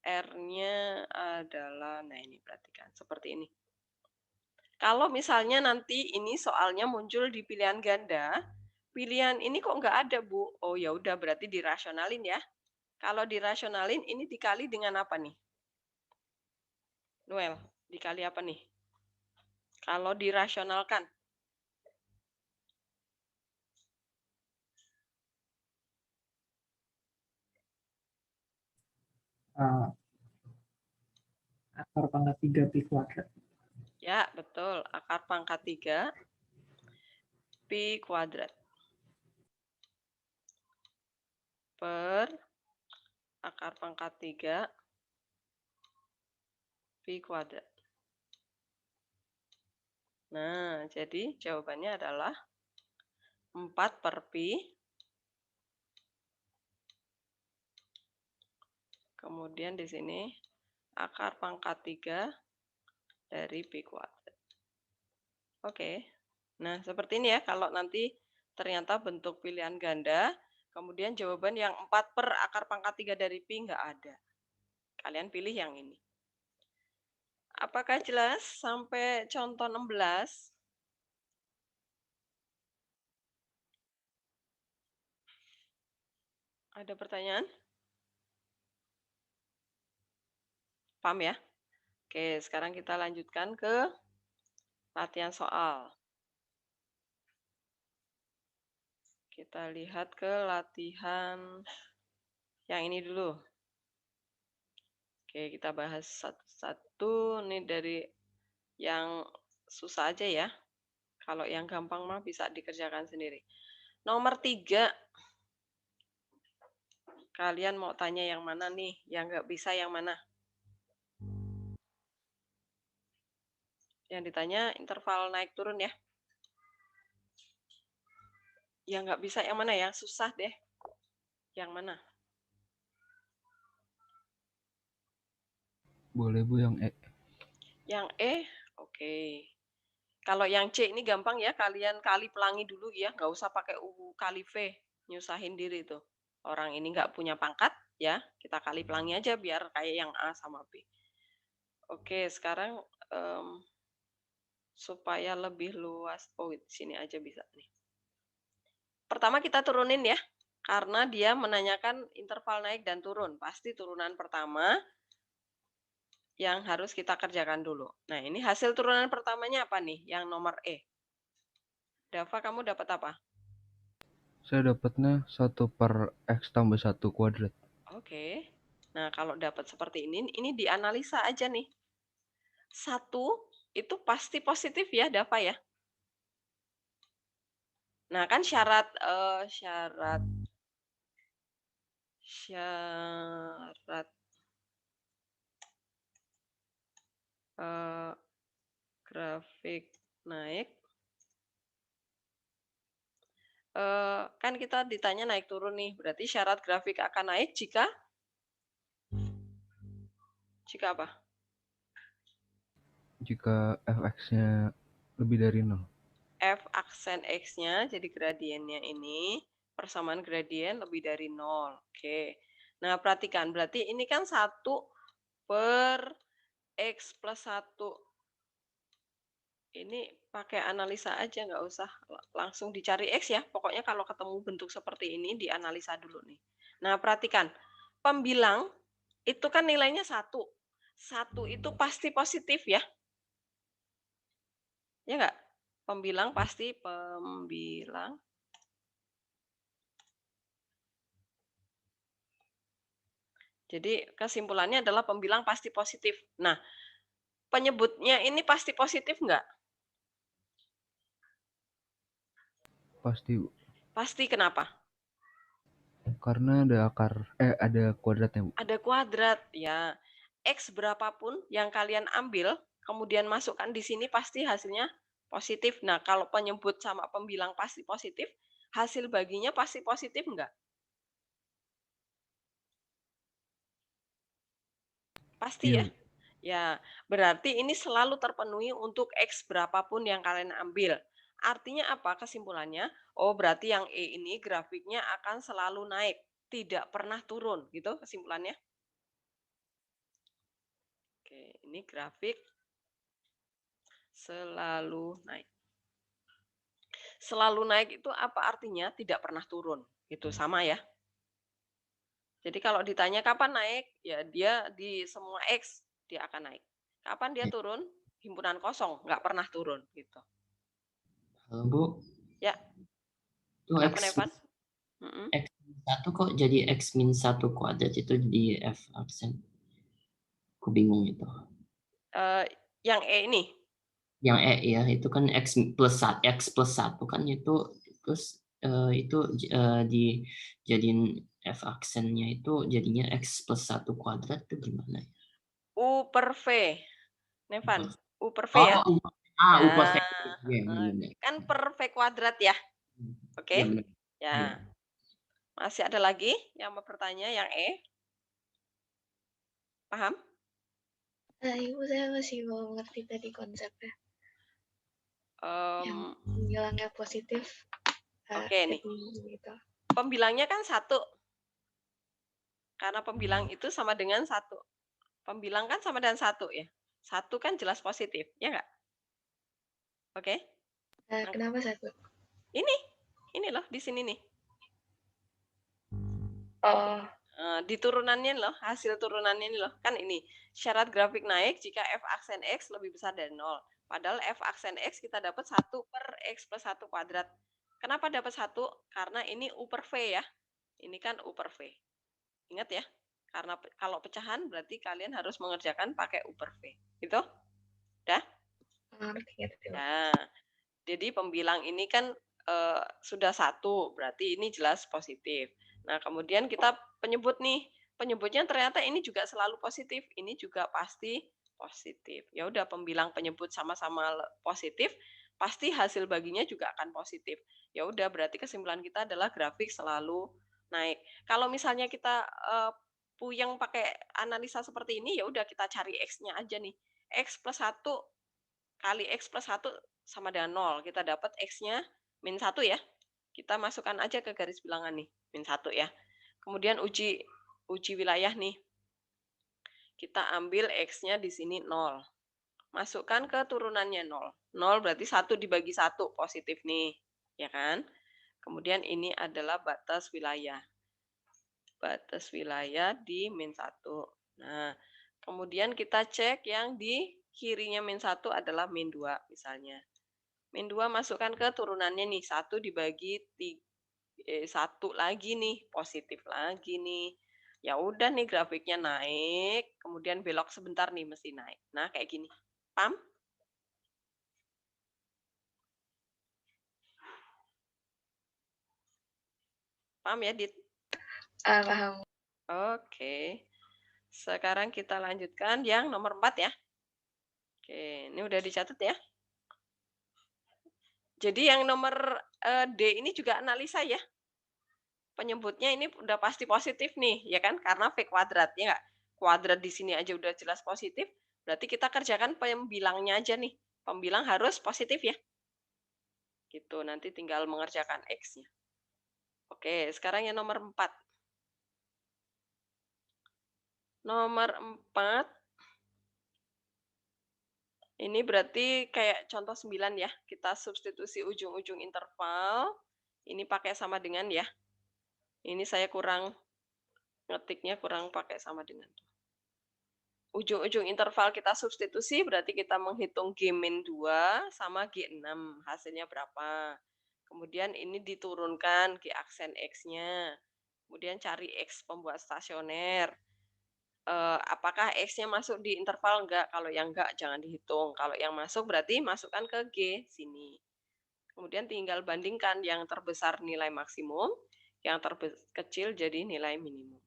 R-nya adalah, nah ini perhatikan seperti ini. Kalau misalnya nanti ini soalnya muncul di pilihan ganda, pilihan ini kok nggak ada, Bu? Oh ya udah berarti dirasionalin ya. Kalau dirasionalin ini dikali dengan apa nih? Noel, dikali apa nih? Kalau dirasionalkan. Akar pangkat 3 pi kuadrat. Ya, betul. Akar pangkat 3 pi kuadrat. Per akar pangkat 3 pi kuadrat. Nah, jadi jawabannya adalah 4 per pi. Kemudian di sini akar pangkat 3 dari pi kuadrat. Oke. Nah, seperti ini ya kalau nanti ternyata bentuk pilihan ganda, kemudian jawaban yang 4 per akar pangkat 3 dari pi nggak ada. Kalian pilih yang ini. Apakah jelas sampai contoh 16? Ada pertanyaan? Paham ya? Oke, sekarang kita lanjutkan ke latihan soal. Kita lihat ke latihan yang ini dulu. Oke, kita bahas satu-satu. Ini dari yang susah aja ya. Kalau yang gampang mah bisa dikerjakan sendiri. Nomor 3. Kalian mau tanya yang mana nih? Yang nggak bisa yang mana? Yang ditanya interval naik turun ya. Yang nggak bisa yang mana? Yang susah deh. Yang mana? Boleh Bu yang E. Yang E, oke. Kalau yang C ini gampang ya, kalian kali pelangi dulu ya, nggak usah pakai U kali V, nyusahin diri tuh. Orang ini nggak punya pangkat, ya. Kita kali pelangi aja biar kayak yang A sama B. Oke, sekarang supaya lebih luas. Oh, di sini aja bisa nih. Pertama kita turunin ya. Karena dia menanyakan interval naik dan turun. Pasti turunan pertama yang harus kita kerjakan dulu. Nah, ini hasil turunan pertamanya apa nih? Yang nomor E. Dava, kamu dapat apa? Saya dapatnya 1 per X tambah 1 kuadrat. Oke. Nah, kalau dapat seperti ini dianalisa aja nih. 1 itu pasti positif ya, Dava ya. Nah, kan syarat grafik naik kan kita ditanya naik turun nih. Berarti syarat grafik akan naik jika apa? Jika fx-nya lebih dari 0. F aksen X-nya, jadi gradiennya ini, persamaan gradien lebih dari 0. Oke. Nah, perhatikan. Berarti ini kan 1 per X plus 1. Ini pakai analisa aja, nggak usah langsung dicari X ya. Pokoknya kalau ketemu bentuk seperti ini, dianalisa dulu nih. Nah, perhatikan. Pembilang itu kan nilainya 1. 1 itu pasti positif ya. Ya nggak? Pembilang pasti pembilang. Jadi kesimpulannya adalah pembilang pasti positif. Nah, penyebutnya ini pasti positif nggak? Pasti, Pasti kenapa? karena ada kuadratnya, Bu. Ada kuadrat ya. X berapapun yang kalian ambil, kemudian masukkan di sini pasti hasilnya positif. Nah, kalau penyebut sama pembilang pasti positif, hasil baginya pasti positif nggak? Pasti ya. Iya, Bu. Ya, berarti ini selalu terpenuhi untuk X berapapun yang kalian ambil. Artinya apa kesimpulannya? Oh, berarti yang E ini grafiknya akan selalu naik, tidak pernah turun, gitu kesimpulannya. Oke, ini grafik selalu naik. Selalu naik itu apa artinya? Tidak pernah turun. Itu sama ya. Jadi kalau ditanya kapan naik, ya dia di semua X dia akan naik. Kapan dia turun? Himpunan kosong, nggak pernah turun gitu. Halo Bu, Ya, itu kenapa X, Nevan? X min 1 kok jadi X min 1 kuadrat itu di F aksen? Aku bingung itu. Yang E ini, Yang E ya, itu kan X plus 1 kan itu, terus itu dijadiin F aksennya itu jadinya X plus 1 kuadrat itu gimana ya? U per V. Nevan, U per V ya. Oh, U per V. Ya, Iya, benar. kan per V kuadrat ya. Oke. Iya, benar. Ya, Iya. masih ada lagi yang mau bertanya yang E? Paham? Ibu saya masih belum ngerti tadi konsepnya. Yang bilangnya positif. Oke nih. Gitu. Pembilangnya kan 1. Karena pembilang itu sama dengan 1. Pembilang kan sama dengan 1 ya. 1 kan jelas positif, ya nggak? Oke. Kenapa 1? Ini loh di sini nih. Oh. Di turunannya loh, hasil turunannya ini loh. Kan ini, syarat grafik naik jika F aksen X lebih besar dari 0. Padahal F aksen X kita dapat 1 per X plus 1 kuadrat. Kenapa dapat 1? Karena ini U per V ya. Ini kan U per V. Ingat ya, karena kalau pecahan berarti kalian harus mengerjakan pakai U per V. Gitu? Udah? Nah, jadi pembilang ini kan sudah 1, berarti ini jelas positif. Nah, kemudian kita penyebut nih. Penyebutnya ternyata ini juga selalu positif. Ini juga pasti positif. Ya udah, pembilang penyebut sama-sama positif, pasti hasil baginya juga akan positif. Ya udah, berarti kesimpulan kita adalah grafik selalu naik. Kalau misalnya kita puyeng pakai analisa seperti ini, ya udah kita cari X-nya aja nih. X plus 1 kali X plus 1 sama dengan 0. Kita dapat X-nya min 1 ya. Kita masukkan aja ke garis bilangan nih, min 1 ya. Kemudian uji uji wilayah nih. Kita ambil X-nya di sini 0. Masukkan ke turunannya 0. 0 berarti 1 dibagi 1 positif nih. Ya kan? Kemudian ini adalah batas wilayah. Batas wilayah di min 1. Nah, kemudian kita cek yang di kirinya min 1 adalah min 2 misalnya. Min 2 masukkan ke turunannya nih. 1 dibagi 1 lagi nih. Positif lagi nih. Ya udah nih grafiknya naik. Kemudian belok sebentar nih mesti naik. Nah kayak gini. Paham? Paham ya, Dit? Paham. Oke. Sekarang kita lanjutkan yang nomor 4 ya. Oke, ini udah dicatat ya. Jadi yang nomor D ini juga analisa ya. Penyebutnya ini udah pasti positif nih, ya kan? Karena V kuadrat, ya nggak? Kuadrat di sini aja udah jelas positif, berarti kita kerjakan pembilangnya aja nih. Pembilang harus positif ya. Gitu, nanti tinggal mengerjakan X-nya. Oke, sekarang yang nomor 4. Nomor 4, ini berarti kayak contoh 9 ya. Kita substitusi ujung-ujung interval. Ini pakai sama dengan ya. Ini saya kurang ngetiknya kurang pakai sama dengan. Ujung-ujung interval kita substitusi berarti kita menghitung G-2 sama G6. Hasilnya berapa. Kemudian ini diturunkan G aksen X-nya. Kemudian cari X pembuat stasioner. Apakah X-nya masuk di interval enggak? Kalau yang enggak jangan dihitung. Kalau yang masuk berarti masukkan ke G sini. Kemudian tinggal bandingkan yang terbesar nilai maksimum, yang terkecil jadi nilai minimum.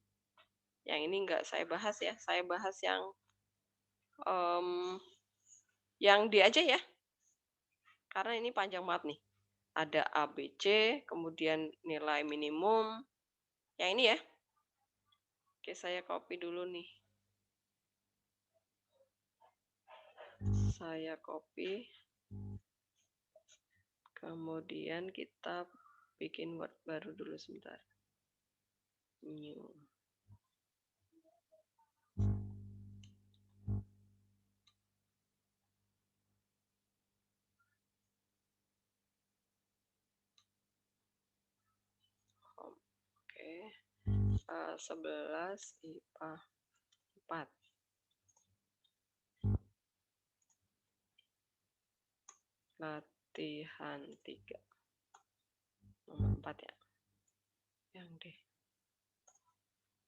Yang ini enggak saya bahas ya. Saya bahas yang D aja ya. Karena ini panjang banget nih. Ada A, B, C, kemudian nilai minimum. Yang ini ya. Oke, saya copy dulu nih. Saya copy. Kemudian kita bikin Word baru dulu sebentar. New. Oke. 11 IPA 4. Latihan 3. Nomor 4 ya. Yang D.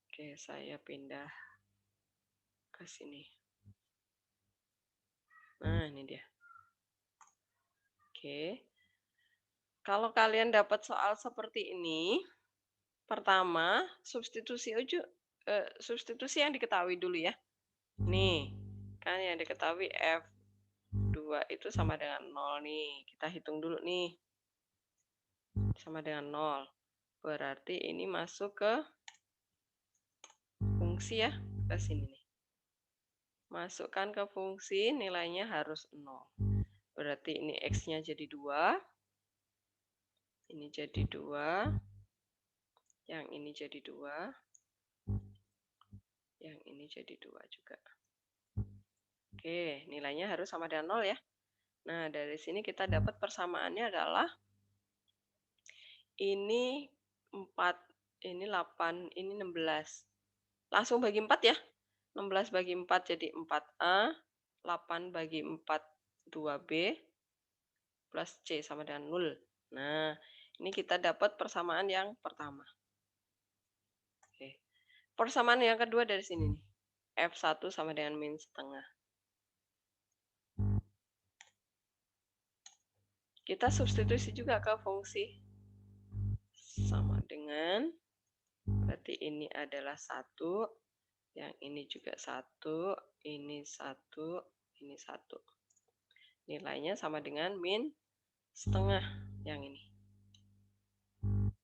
Oke, saya pindah ke sini. Nah, ini dia. Oke. Kalau kalian dapat soal seperti ini, pertama, substitusi yang diketahui dulu ya. Nih, kan yang diketahui F2 itu sama dengan 0 nih. Kita hitung dulu nih. Sama dengan 0. Berarti ini masuk ke fungsi ya, ke sini nih. Masukkan ke fungsi, nilainya harus 0. Berarti ini X-nya jadi 2. Ini jadi 2. Yang ini jadi 2. Yang ini jadi 2 juga. Oke, nilainya harus sama dengan 0 ya. Nah, dari sini kita dapat persamaannya adalah ini 4, ini 8, ini 16. Langsung bagi 4 ya. 16 bagi 4 jadi 4A. 8 bagi 4, 2B. Plus C sama dengan 0. Nah, ini kita dapat persamaan yang pertama. Oke. Persamaan yang kedua dari sini nih. F1 sama dengan min setengah. Kita substitusi juga ke fungsi. Sama dengan, berarti ini adalah 1. Yang ini juga 1. Ini 1. Ini 1. Nilainya sama dengan min setengah. Yang ini.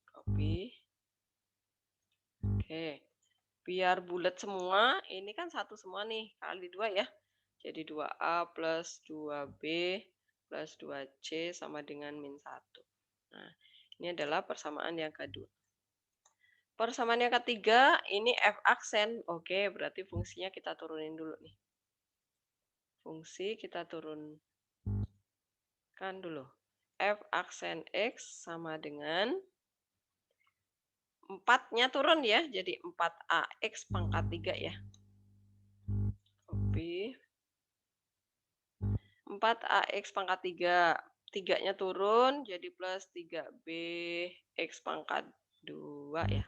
Copy. Oke. Biar bulat semua, ini kan 1 semua nih, kali 2 ya. Jadi 2A plus 2B plus 2C sama dengan min 1. Nah, ini adalah persamaan yang kedua. Persamaan yang ketiga, ini F aksen. Oke, berarti fungsinya kita turunin dulu nih. Fungsi kita turunkan dulu. F aksen X sama dengan 4-nya turun ya, jadi 4AX pangkat 3 ya. Copy. 4AX pangkat 3. 3-nya turun, jadi plus 3B X pangkat 2 ya.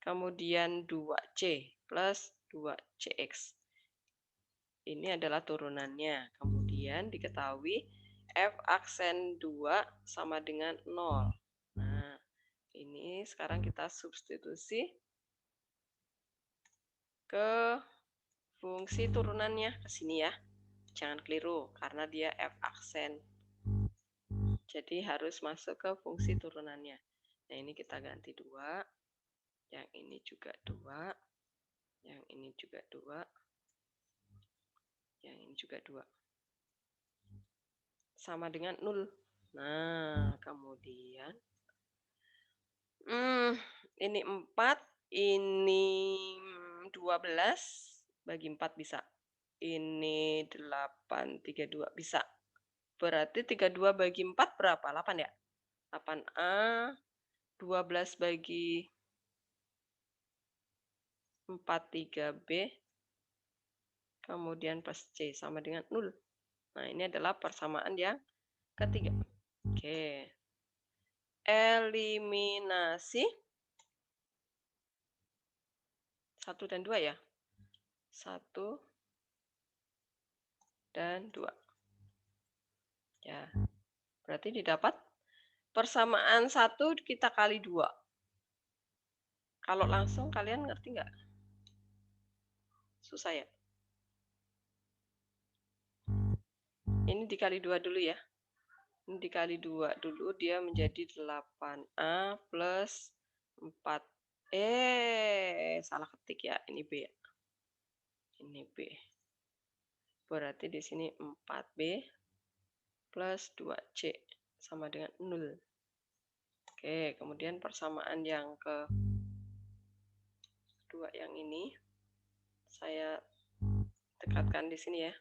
Kemudian 2C plus 2CX. Ini adalah turunannya. Kemudian diketahui F aksen 2 sama dengan 0. Nah, ini sekarang kita substitusi ke fungsi turunannya ke sini ya. Jangan keliru karena dia F aksen. Jadi harus masuk ke fungsi turunannya. Nah, ini kita ganti 2. Yang ini juga 2. Yang ini juga 2. Yang ini juga 2. Sama dengan 0. Nah, kemudian ini 4, ini 12 bagi 4 bisa. Ini 8, 32 bisa. Berarti 32 bagi 4 berapa? 8 ya? 8A, 12 bagi 4, 3B, kemudian plus C sama dengan 0. Nah, ini adalah persamaan yang ketiga. Oke. Eliminasi 1 dan 2 ya. 1 dan 2. Ya. Berarti didapat persamaan 1 kita kali 2. Kalau langsung kalian ngerti nggak? Susah ya? Ini dikali 2 dulu ya. Ini dikali 2 dulu, dia menjadi 8A plus 4. Salah ketik ya. Ini B ya. Ini B. Berarti di sini 4B plus 2C sama dengan 0. Oke, kemudian persamaan yang kedua yang ini saya dekatkan di sini ya.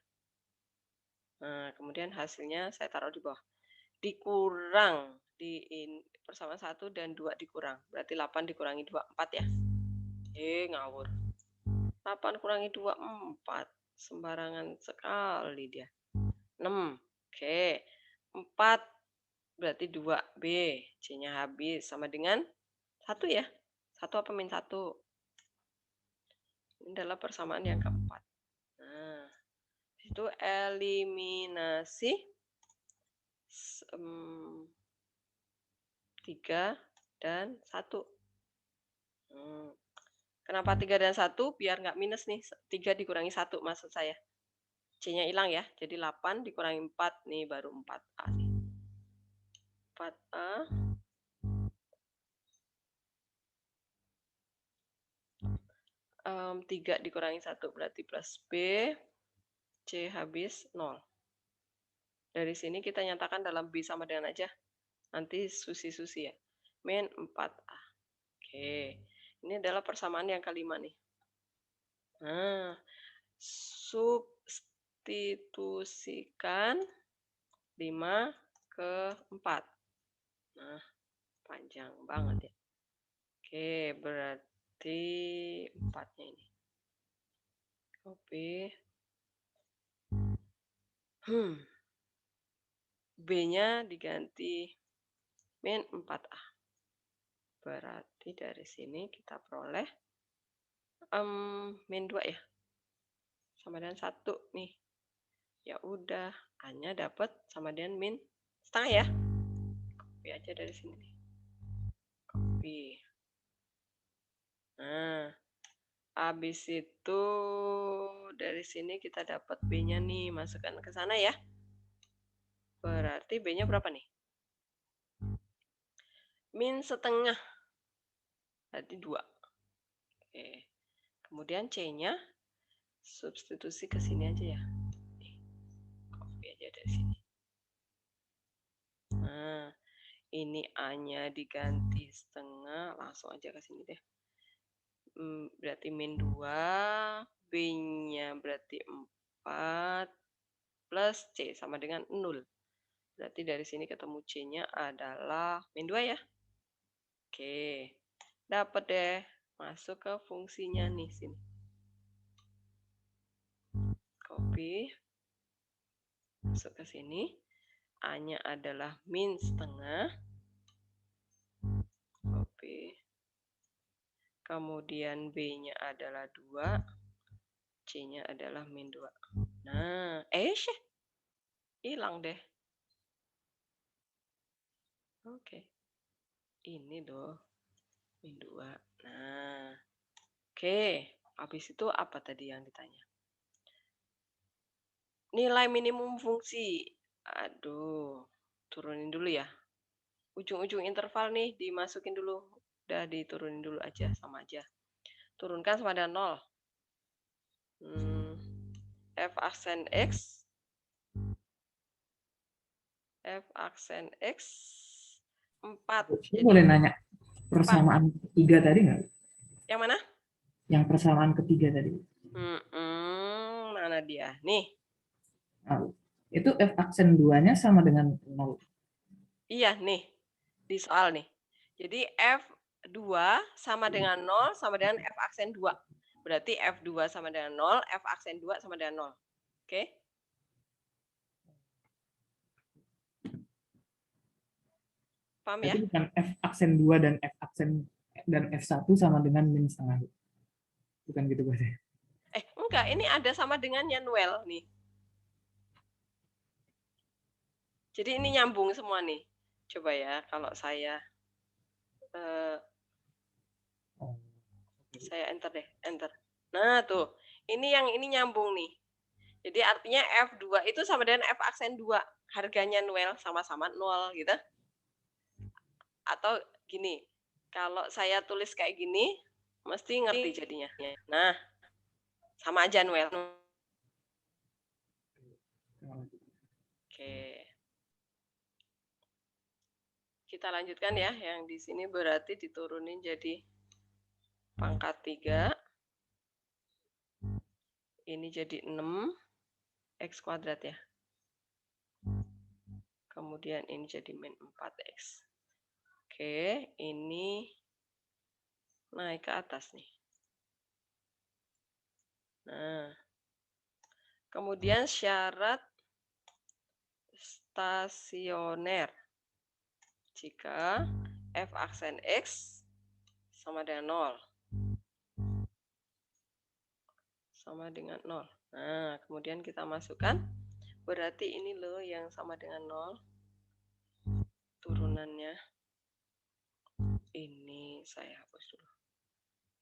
Nah, kemudian hasilnya saya taruh di bawah. Dikurang di persamaan 1 dan 2 dikurang. Berarti 8 dikurangi 2, 4 ya. Ngawur. 8 kurangi 2, 4. Sembarangan sekali dia. 6. Oke. 4 berarti 2B. C-nya habis. Sama dengan 1 ya. 1 apa min 1? Ini adalah persamaan yang keempat. Nah, itu eliminasi 3 dan 1. Kenapa 3 dan 1? Biar nggak minus nih. 3 dikurangi 1 maksud saya. C-nya hilang ya. Jadi 8 dikurangi 4. Nih baru 4A. 4A. 3 dikurangi 1 berarti plus B. C habis 0. Dari sini kita nyatakan dalam B sama dengan aja. Nanti susi-susi ya. Min 4A. Oke. Ini adalah persamaan yang kelima nih. Nah, substitusikan 5 ke 4. Nah, panjang banget ya. Oke, berarti 4-nya ini. Copy. B-nya diganti min 4A. Berarti dari sini kita peroleh min 2 ya. Sama dengan 1 nih. Ya udah, A-nya dapat sama dengan min setengah ya. Copy aja dari sini nih. Copy. Nah, habis itu dari sini kita dapat B-nya nih, masukkan ke sana ya. Berarti B-nya berapa nih? Min setengah. Berarti 2. Oke. Kemudian C-nya substitusi ke sini aja ya. Copy aja dari sini. Nah, Ini A-nya diganti setengah, langsung aja ke sini deh. Berarti min 2, B-nya berarti 4, plus C sama dengan 0. Berarti dari sini ketemu C-nya adalah min 2 ya. Oke, dapat deh. Masuk ke fungsinya nih, sini. Copy. Masuk ke sini. A-nya adalah min setengah. Copy. Kemudian B-nya adalah 2. C-nya adalah min 2. Nah, hilang deh. Oke. Ini loh. Min 2. Nah. Oke. Habis itu apa tadi yang ditanya? Nilai minimum fungsi. Aduh. Turunin dulu ya. Ujung-ujung interval nih dimasukin dulu. Udah diturunin dulu aja. Sama aja. Turunkan sama dengan 0. F aksen X. F aksen X 4. Saya boleh nanya persamaan ketiga tadi nggak? Yang mana? Yang persamaan ketiga tadi. Mana dia? Nih. Nah, itu F aksen 2-nya sama dengan 0. Iya, nih. Di soal nih. Jadi F2 sama dengan 0 sama dengan F aksen 2. Berarti F2 sama dengan 0, F aksen 2 sama dengan 0. Oke? Paham ya? Itu bukan F aksen 2 dan F aksen dan F1 sama dengan min setengah. Bukan gitu bahasanya. Enggak. Ini ada sama dengannya Noel nih. Jadi ini nyambung semua nih. Coba ya, kalau saya enter deh, enter. Nah, tuh. Ini nyambung nih. Jadi artinya F2 itu sama dengan F aksen 2. Harganya Noel sama-sama 0 gitu. Atau gini, kalau saya tulis kayak gini, mesti ngerti jadinya. Nah, sama aja Noel. Oke. Kita lanjutkan ya, yang di sini berarti diturunin jadi pangkat 3. Ini jadi 6 X kuadrat ya. Kemudian ini jadi min 4X. Oke, ini naik ke atas nih. Nah, kemudian syarat stasioner. Jika F aksen X sama dengan 0. Sama dengan 0. Nah, kemudian kita masukkan. Berarti ini loh yang sama dengan 0. Turunannya. Ini saya hapus dulu.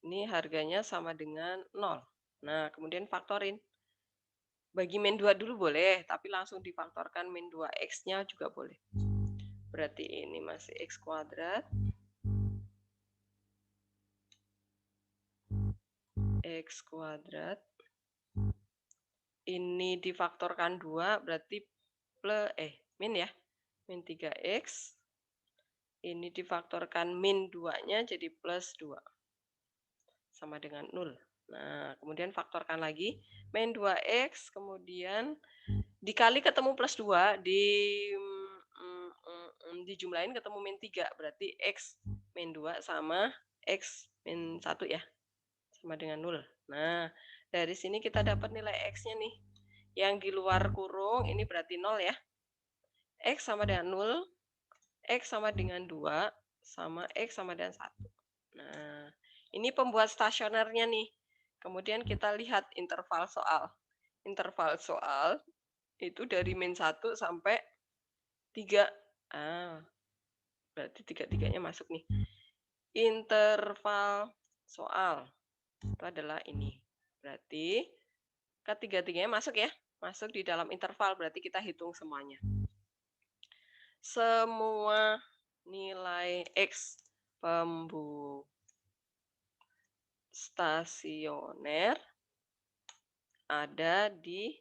Ini harganya sama dengan 0. Nah, kemudian faktorin. Bagi min 2 dulu boleh, tapi langsung difaktorkan min 2X-nya juga boleh. Berarti ini masih X kuadrat. X kuadrat. Ini difaktorkan 2, berarti min ya. Min 3X. Ini difaktorkan min 2-nya jadi plus 2. Sama dengan 0. Nah, kemudian faktorkan lagi. Min 2X, kemudian dikali ketemu plus 2, dijumlahin ketemu min 3. Berarti X min 2 sama X min 1 ya. Sama dengan 0. Nah, dari sini kita dapat nilai X-nya nih. Yang di luar kurung, ini berarti 0 ya. X sama dengan 0, X sama dengan 2, sama X sama dengan 1. Nah, ini pembuat stasionernya nih. Kemudian kita lihat interval soal. Interval soal itu dari min 1 sampai 3. Berarti 3-3-nya masuk nih. Interval soal itu adalah ini. Berarti ketiga-tiganya masuk ya. Masuk di dalam interval, berarti kita hitung semuanya. Semua nilai X pembuat stasioner ada di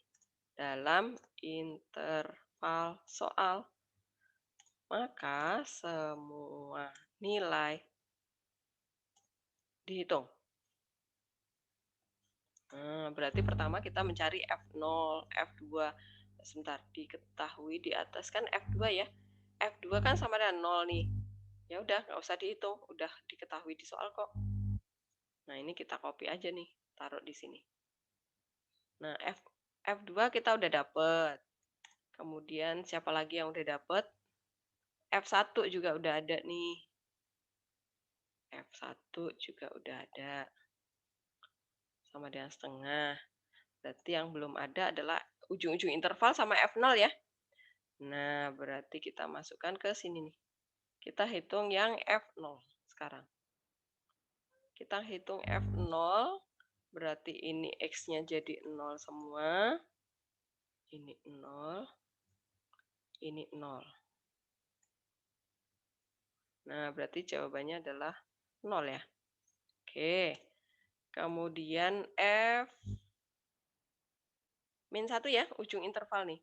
dalam interval soal. maka semua nilai dihitung. Nah, berarti pertama kita mencari F0, F2. Sebentar, diketahui di atas kan F2 ya. F2 kan sama dengan 0 nih. Ya udah, nggak usah dihitung, udah diketahui di soal kok. Nah, ini kita copy aja nih, taruh di sini. Nah, F2 kita udah dapet. Kemudian siapa lagi yang udah dapet? F1 juga udah ada nih. F1 juga udah ada. Sama dengan setengah. Berarti yang belum ada adalah ujung-ujung interval sama F0 ya. Nah, berarti kita masukkan ke sini nih. Kita hitung yang F0 sekarang. Kita hitung F0, berarti ini X-nya jadi 0 semua. Ini 0. Ini 0. Nah, berarti jawabannya adalah 0 ya. Oke. Kemudian F min 1 ya, ujung interval nih.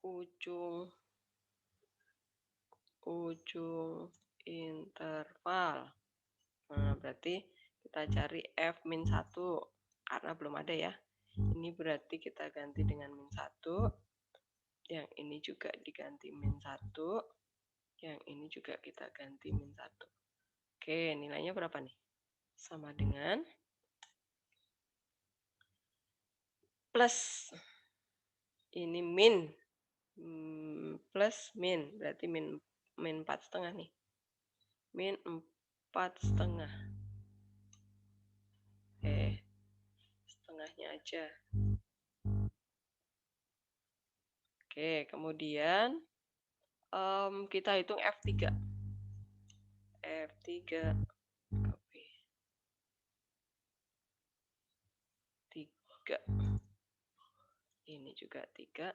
Ujung interval. Nah, berarti kita cari F min 1 karena belum ada ya. Ini berarti kita ganti dengan min 1. Yang ini juga diganti min 1. Yang ini juga kita ganti min 1. Oke, nilainya berapa nih? Sama dengan plus. Ini min. Plus min. Berarti min 4,5 nih. Min 4,5. Setengahnya aja. Oke, kemudian kita hitung F3. F3 copy. 3. Ini juga 3.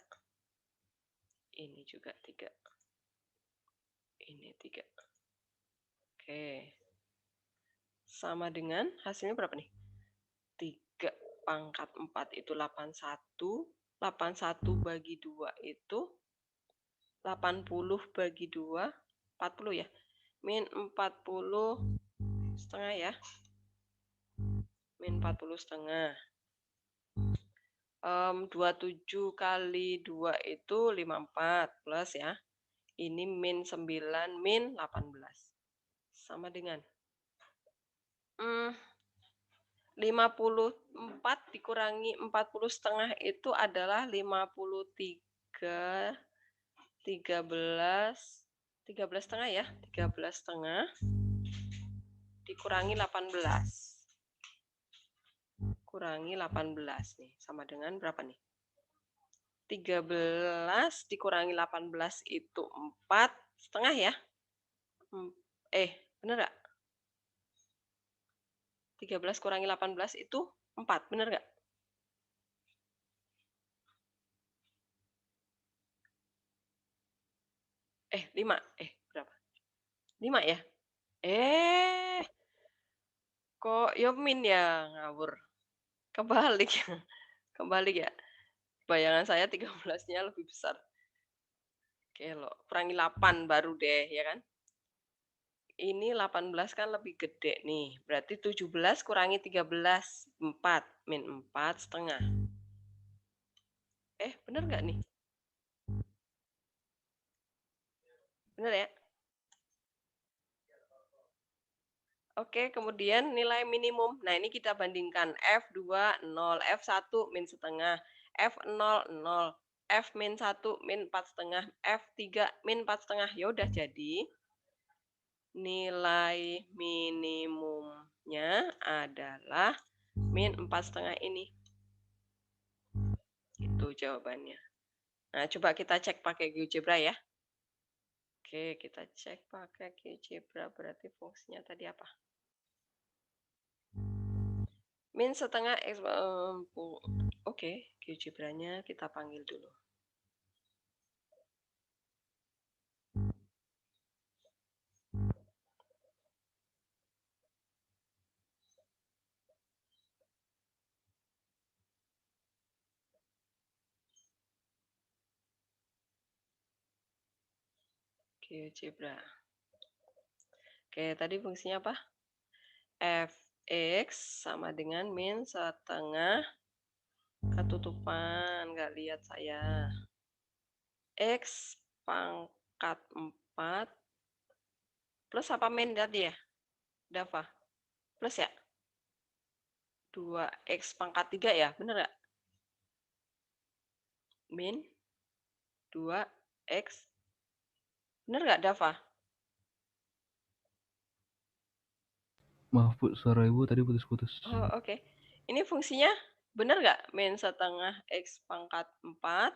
Ini juga 3. Ini 3. Oke. Sama dengan hasilnya berapa nih? 3 pangkat 4 itu 81. 81 bagi 2 itu 80 bagi 2. 40 ya. Min 40 setengah ya. Min 40 setengah. 27 kali 2 itu 54 plus ya. Ini min 9 min 18. Sama dengan 54 dikurangi 40 setengah itu adalah 53 13 setengah ya. 13 setengah dikurangi 18. Kurangi 18 nih. Sama dengan berapa nih? 13 dikurangi 18 itu 4 setengah ya. Bener nggak? 13 kurangi 18 itu 4, bener nggak? Lima. Berapa? 5 ya? Kok ya min ya, ngawur. Kebalik ya. Kebalik ya. Bayangan saya 13-nya lebih besar. Oke, lo kurangi 8 baru deh, ya kan? Ini 18 kan lebih gede nih. Berarti 17 kurangi 13, 4. Min 4 setengah. Bener nggak nih? Bener ya? Oke, kemudian nilai minimum. Nah, ini kita bandingkan. F2, 0. F1, min setengah. F0, 0. F min 1, min 4 setengah. F3, min 4 setengah. Ya udah jadi nilai minimumnya adalah min 4 setengah ini. Itu jawabannya. Nah, coba kita cek pakai GeoGebra ya. Oke, kita cek pakai GeoGebra. Berarti fungsinya tadi apa? Min setengah X. Oke, GeoGebra-nya kita panggil dulu. GeoGebra. Oke, tadi fungsinya apa? Fx sama dengan min setengah ketutupan. Nggak lihat saya. X pangkat 4 plus apa min tadi ya? Dava. Plus ya? 2x pangkat 3 ya? Bener nggak? Min 2x. Bener nggak, Dava? Maaf Bu, suara Ibu tadi putus-putus. Oh, oke. Ini fungsinya bener nggak? Min setengah x pangkat 4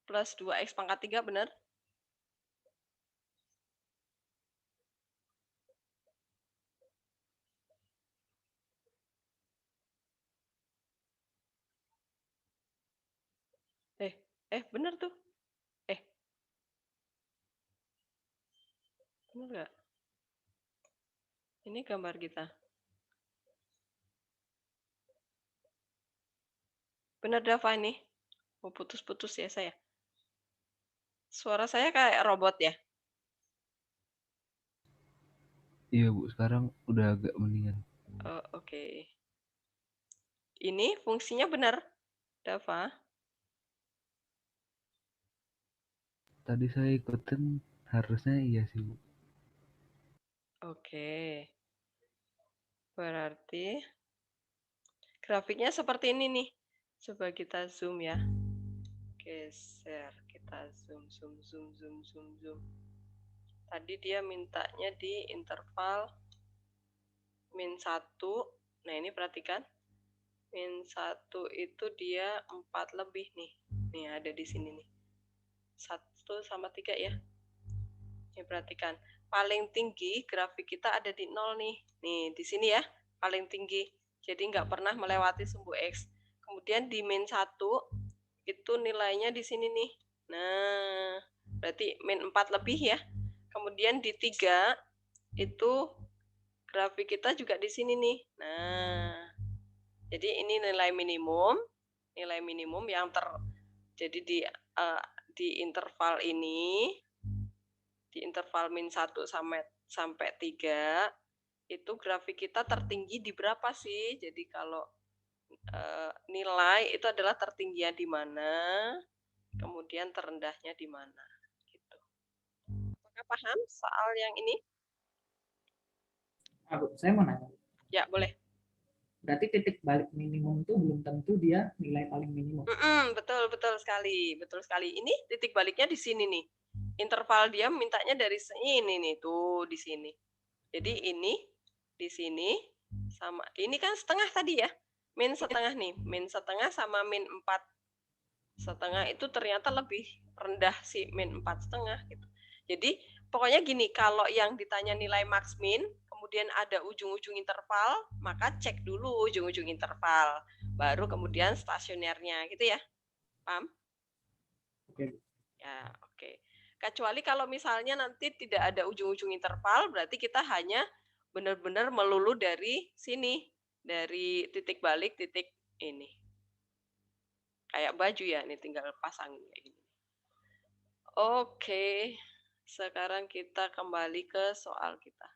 plus 2x pangkat 3, bener? Bener tuh. Bener nggak? Ini gambar kita. Bener, Dava, ini? Mau putus-putus ya saya. Suara saya kayak robot ya? Iya Bu, sekarang udah agak mendingan. Oh, oke. Ini fungsinya benar, Dava. Tadi saya ikutin, harusnya iya sih Bu. Oke. Berarti grafiknya seperti ini nih. Coba kita zoom ya. Geser, kita zoom. Tadi dia mintanya di interval min 1. Nah, ini perhatikan. Min 1 itu dia 4 lebih nih. Nih, ada di sini nih. 1 sama 3 ya. Ini perhatikan. Paling tinggi grafik kita ada di 0 nih. Nih, di sini ya. Paling tinggi. Jadi nggak pernah melewati sumbu X. Kemudian di min 1 itu nilainya di sini nih. Nah, berarti min 4 lebih ya. Kemudian di 3 itu grafik kita juga di sini nih. Nah, jadi ini nilai minimum yang jadi di interval ini, di interval min 1 sampai 3 itu grafik kita tertinggi di berapa sih? Jadi kalau nilai itu adalah tertingginya di mana, kemudian terendahnya di mana. Gitu. Apakah paham soal yang ini? Bu, saya mau nanya. Ya, boleh. Berarti titik balik minimum itu belum tentu dia nilai paling minimum. Betul sekali. Ini titik baliknya di sini nih. Interval dia mintanya dari sini nih, tuh di sini. Jadi ini di sini sama ini kan setengah tadi ya. Min setengah nih, min setengah sama min 4,5 itu ternyata lebih rendah sih min 4,5 gitu. Jadi pokoknya gini, kalau yang ditanya nilai max min, kemudian ada ujung-ujung interval, maka cek dulu ujung-ujung interval, baru kemudian stasionernya gitu ya. Paham? Oke. Ya, oke. Kecuali kalau misalnya nanti tidak ada ujung-ujung interval, berarti kita hanya benar-benar melulu dari sini, dari titik balik titik ini. Kayak baju ya, ini tinggal pasang kayak gini. Oke, sekarang kita kembali ke soal kita.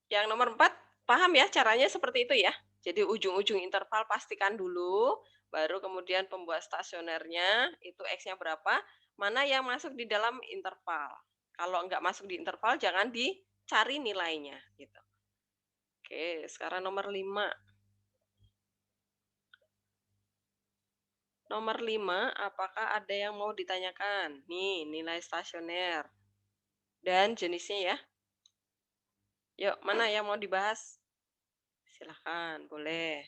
Yang nomor 4, paham ya caranya seperti itu ya? Jadi ujung-ujung interval pastikan dulu, baru kemudian pembuat stasionernya, itu X-nya berapa, mana yang masuk di dalam interval. Kalau nggak masuk di interval, jangan dicari nilainya. Gitu. Oke, sekarang nomor 5. Nomor 5, apakah ada yang mau ditanyakan? Nih, nilai stasioner. Dan jenisnya ya. Yuk, mana yang mau dibahas? Silahkan, boleh.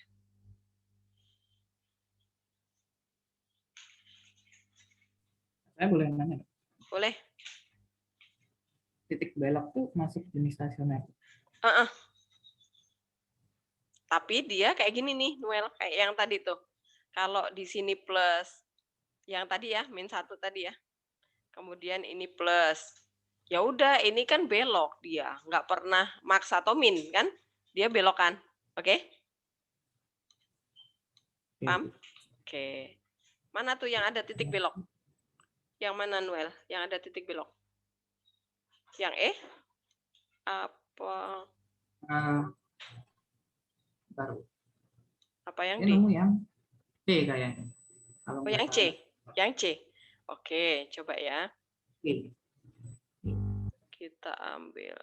Saya boleh nanya? Boleh. Titik belok tuh masuk jenis stasioner. Tapi dia kayak gini nih, Noel, kayak yang tadi tuh. Kalau di sini plus, yang tadi ya, min 1 tadi ya. Kemudian ini plus. Ya udah, ini kan belok dia, nggak pernah max atau min kan? Dia belokan, oke? Paham? Oke. Mana tuh yang ada titik belok? Yang mana, Noel? Yang ada titik belok? Yang E? Apa Baru. apa yang Ini D? nemu yang C kayaknya. Kalau Oh, nggak yang salah. C. Yang C. Oke, coba ya. C. Kita ambil.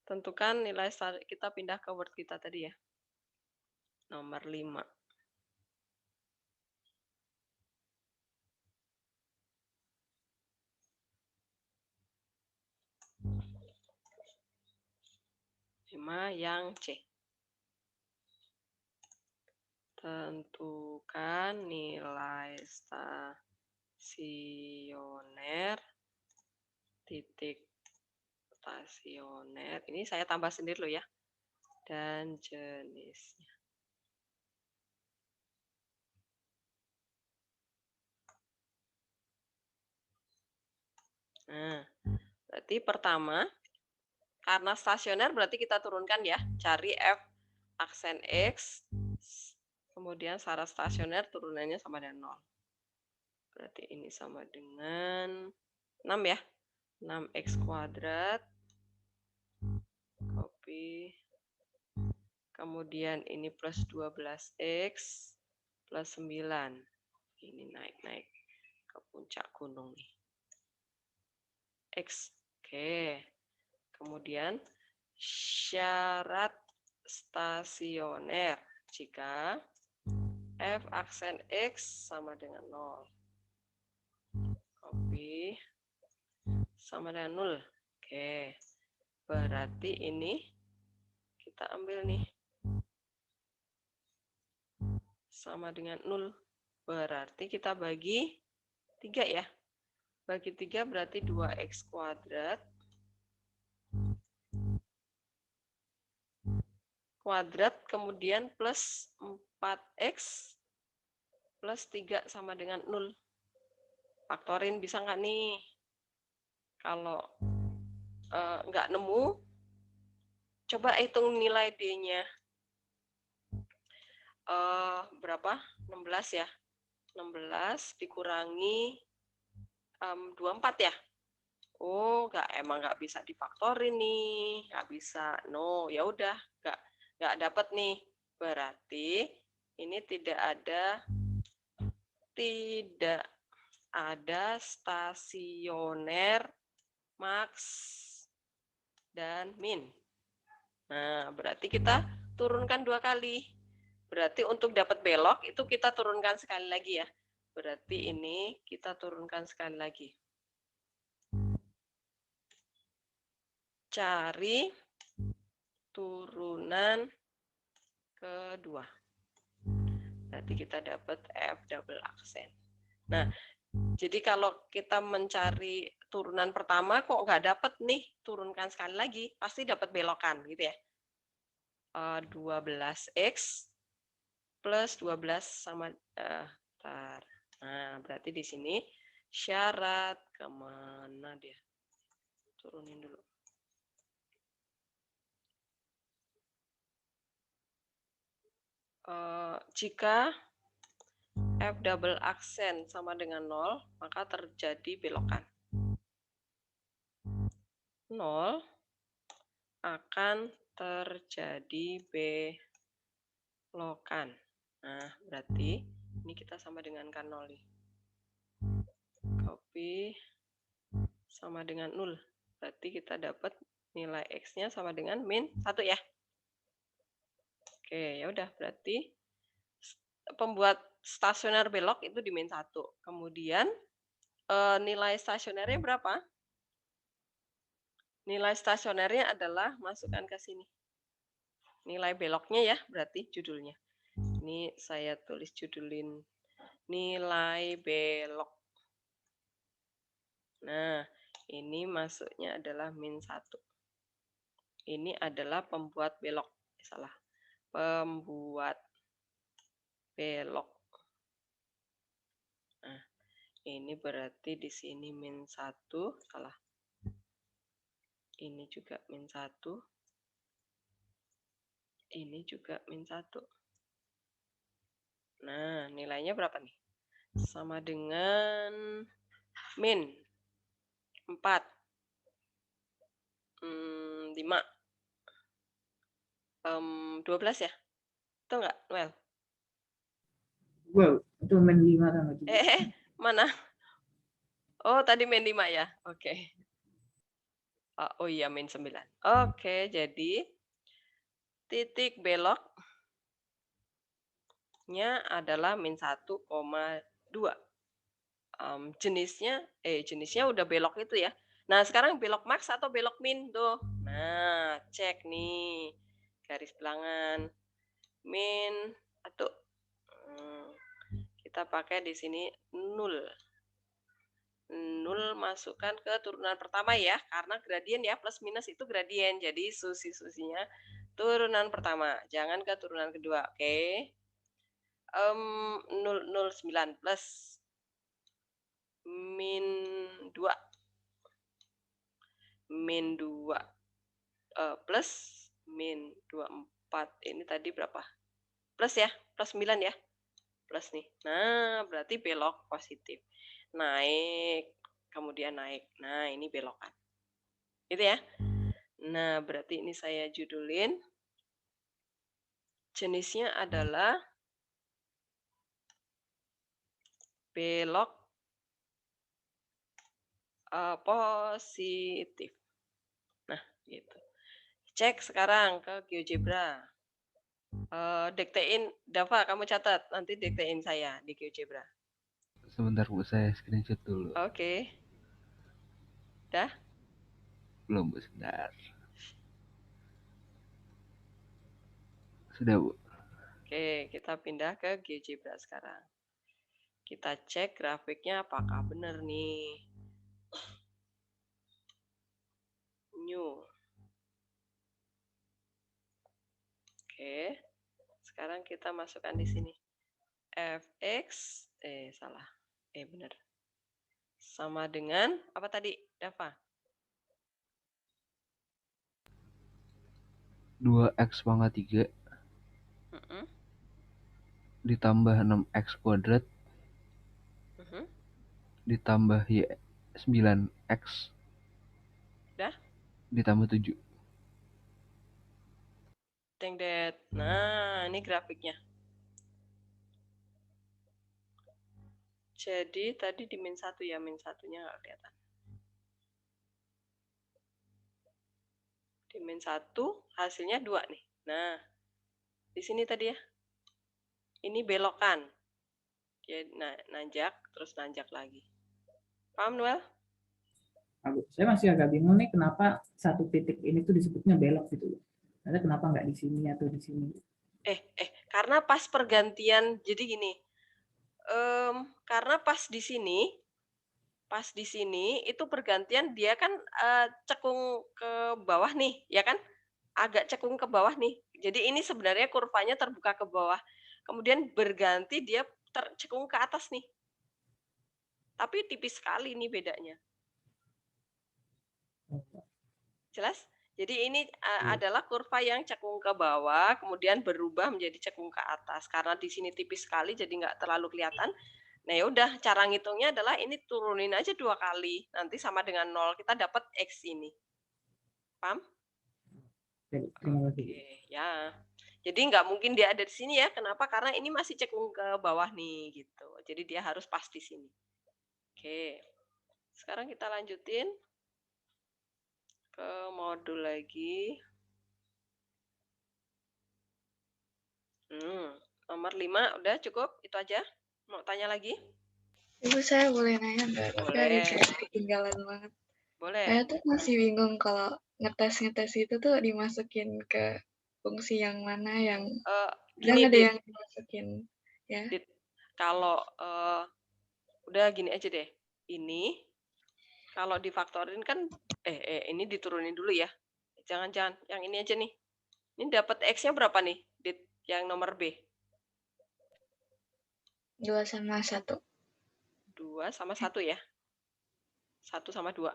Tentukan nilai kita pindah ke Word kita tadi ya. Nomor 5. Yang C. Tentukan nilai stasioner titik stasioner. Ini saya tambah sendiri loh ya. Dan jenisnya. Nah, berarti pertama, karena stasioner berarti kita turunkan ya. Cari F aksen X, kemudian syarat stasioner turunannya sama dengan 0. Berarti ini sama dengan 6 ya. 6x kuadrat. Copy. Kemudian ini plus 12x plus 9. Ini naik-naik ke puncak gunung nih. X. Oke. Kemudian syarat stasioner jika F aksen X sama dengan 0. Copy. Sama dengan 0. Oke. Berarti ini kita ambil nih. Sama dengan 0. Berarti kita bagi 3 ya. Bagi 3 berarti 2x kuadrat. Kuadrat kemudian plus 4x plus 3 sama dengan 0. Faktorin bisa nggak nih? Kalau nggak nemu, coba hitung nilai D-nya. Berapa? 16 ya. 16 dikurangi 24 ya. Oh, emang nggak bisa difaktorin nih, nggak bisa. No, ya udah, nggak dapat nih. Berarti ini tidak ada stasioner max dan min. Nah, berarti kita turunkan 2 kali. Berarti untuk dapat belok itu kita turunkan sekali lagi ya. Berarti ini kita turunkan sekali lagi. Cari turunan kedua. Berarti kita dapat F double aksen. Nah, jadi kalau kita mencari turunan pertama kok nggak dapat nih, turunkan sekali lagi, pasti dapat belokan gitu ya. 12x plus 12 sama nah, berarti di sini syarat kemana dia? Turunin dulu. Jika F double aksen sama dengan 0, maka terjadi belokan. 0 akan terjadi belokan. Nah, berarti ini kita sama dengan kan 0 nih. Copy sama dengan 0. Berarti kita dapat nilai X-nya sama dengan min 1 ya. Oke, ya udah berarti pembuat stasioner belok itu di min 1. Kemudian nilai stasionernya berapa? Nilai stasionernya adalah masukkan ke sini. Nilai beloknya ya, berarti judulnya. Ini saya tulis judulin nilai belok. Nah, ini masuknya adalah min 1. Ini adalah pembuat belok. Salah. Pembuat belok. Nah, ini berarti di sini min 1. Salah. Ini juga min 1. Ini juga min 1. Nah, nilainya berapa nih? Sama dengan min 4. 5. 12 ya? Itu enggak, Noel? Wow, itu min 5 tambah 7. Mana? Oh, tadi min 5 ya? Oke. Oh iya, min 9. Oke, jadi titik beloknya adalah min 1,2. Jenisnya udah belok itu ya. Nah, sekarang belok max atau belok min tuh. Nah, cek nih. Garis bilangan min 1. Kita pakai di sini 0. 0 masukkan ke turunan pertama ya, karena gradien ya, plus minus itu gradien. Jadi susi-susinya turunan pertama, jangan ke turunan kedua. Oke. 009 plus min 2. Min 2 plus min 24. Ini tadi berapa? Plus ya, plus 9 ya. Plus nih. Nah, berarti belok positif. Naik, kemudian naik. Nah, ini belokan. Gitu ya. Nah, berarti ini saya judulin. Jenisnya adalah belok positif. Nah, gitu. Cek sekarang ke GeoGebra. Diktein, Dava, kamu catat. Nanti diktein saya di GeoGebra. Sebentar Bu, saya screenshot dulu. Oke. Dah? Belum Bu, sebentar. Sudah Bu. Oke, kita pindah ke GeoGebra sekarang. Kita cek grafiknya apakah benar nih. New. Oke. Sekarang kita masukkan di sini. Fx, salah. Benar. Sama dengan, apa tadi, Dava? 2x pangkat 3 ditambah 6x kuadrat ditambah y 9x Dah? ditambah 7. Dengdet. Nah, ini grafiknya. Jadi tadi di min 1 ya, min 1-nya nggak kelihatan. Di min 1 hasilnya 2 nih. Nah, di sini tadi ya. Ini belokan. Ya, nanjak, terus nanjak lagi. Paham, Noel? Saya masih agak bingung nih kenapa satu titik ini tuh disebutnya belok gitu. Ada kenapa nggak di sini atau di sini? Karena pas pergantian, jadi gini. Karena pas di sini itu pergantian dia kan cekung ke bawah nih, ya kan? Agak cekung ke bawah nih. Jadi ini sebenarnya kurvanya terbuka ke bawah. Kemudian berganti dia tercekung ke atas nih. Tapi tipis sekali nih bedanya. Jelas? Jadi ini adalah kurva yang cekung ke bawah, kemudian berubah menjadi cekung ke atas. Karena di sini tipis sekali, jadi nggak terlalu kelihatan. Nah ya udah, cara ngitungnya adalah ini turunin aja 2 kali. Nanti sama dengan 0, kita dapat X ini. Paham? Terima kasih. Oke, ya. Jadi nggak mungkin dia ada di sini ya. Kenapa? Karena ini masih cekung ke bawah nih, gitu. Jadi dia harus pas di sini. Oke. Sekarang kita lanjutin ke modul lagi. Nomor 5 udah cukup, itu aja. Mau tanya lagi? Ibu, saya boleh nanya nggak? Tapi Boleh. agak sedikit ketinggalan banget. Boleh. Saya tuh masih bingung kalau ngetes itu tuh dimasukin ke fungsi yang mana yang Gini, ada yang dimasukin ya. Kalau udah gini aja deh. Ini kalau difaktorin kan ini diturunin dulu ya. Jangan yang ini aja nih. Ini dapat X-nya berapa nih? Yang nomor B. 2 sama 1. 2 sama 1 ya. 1 sama 2.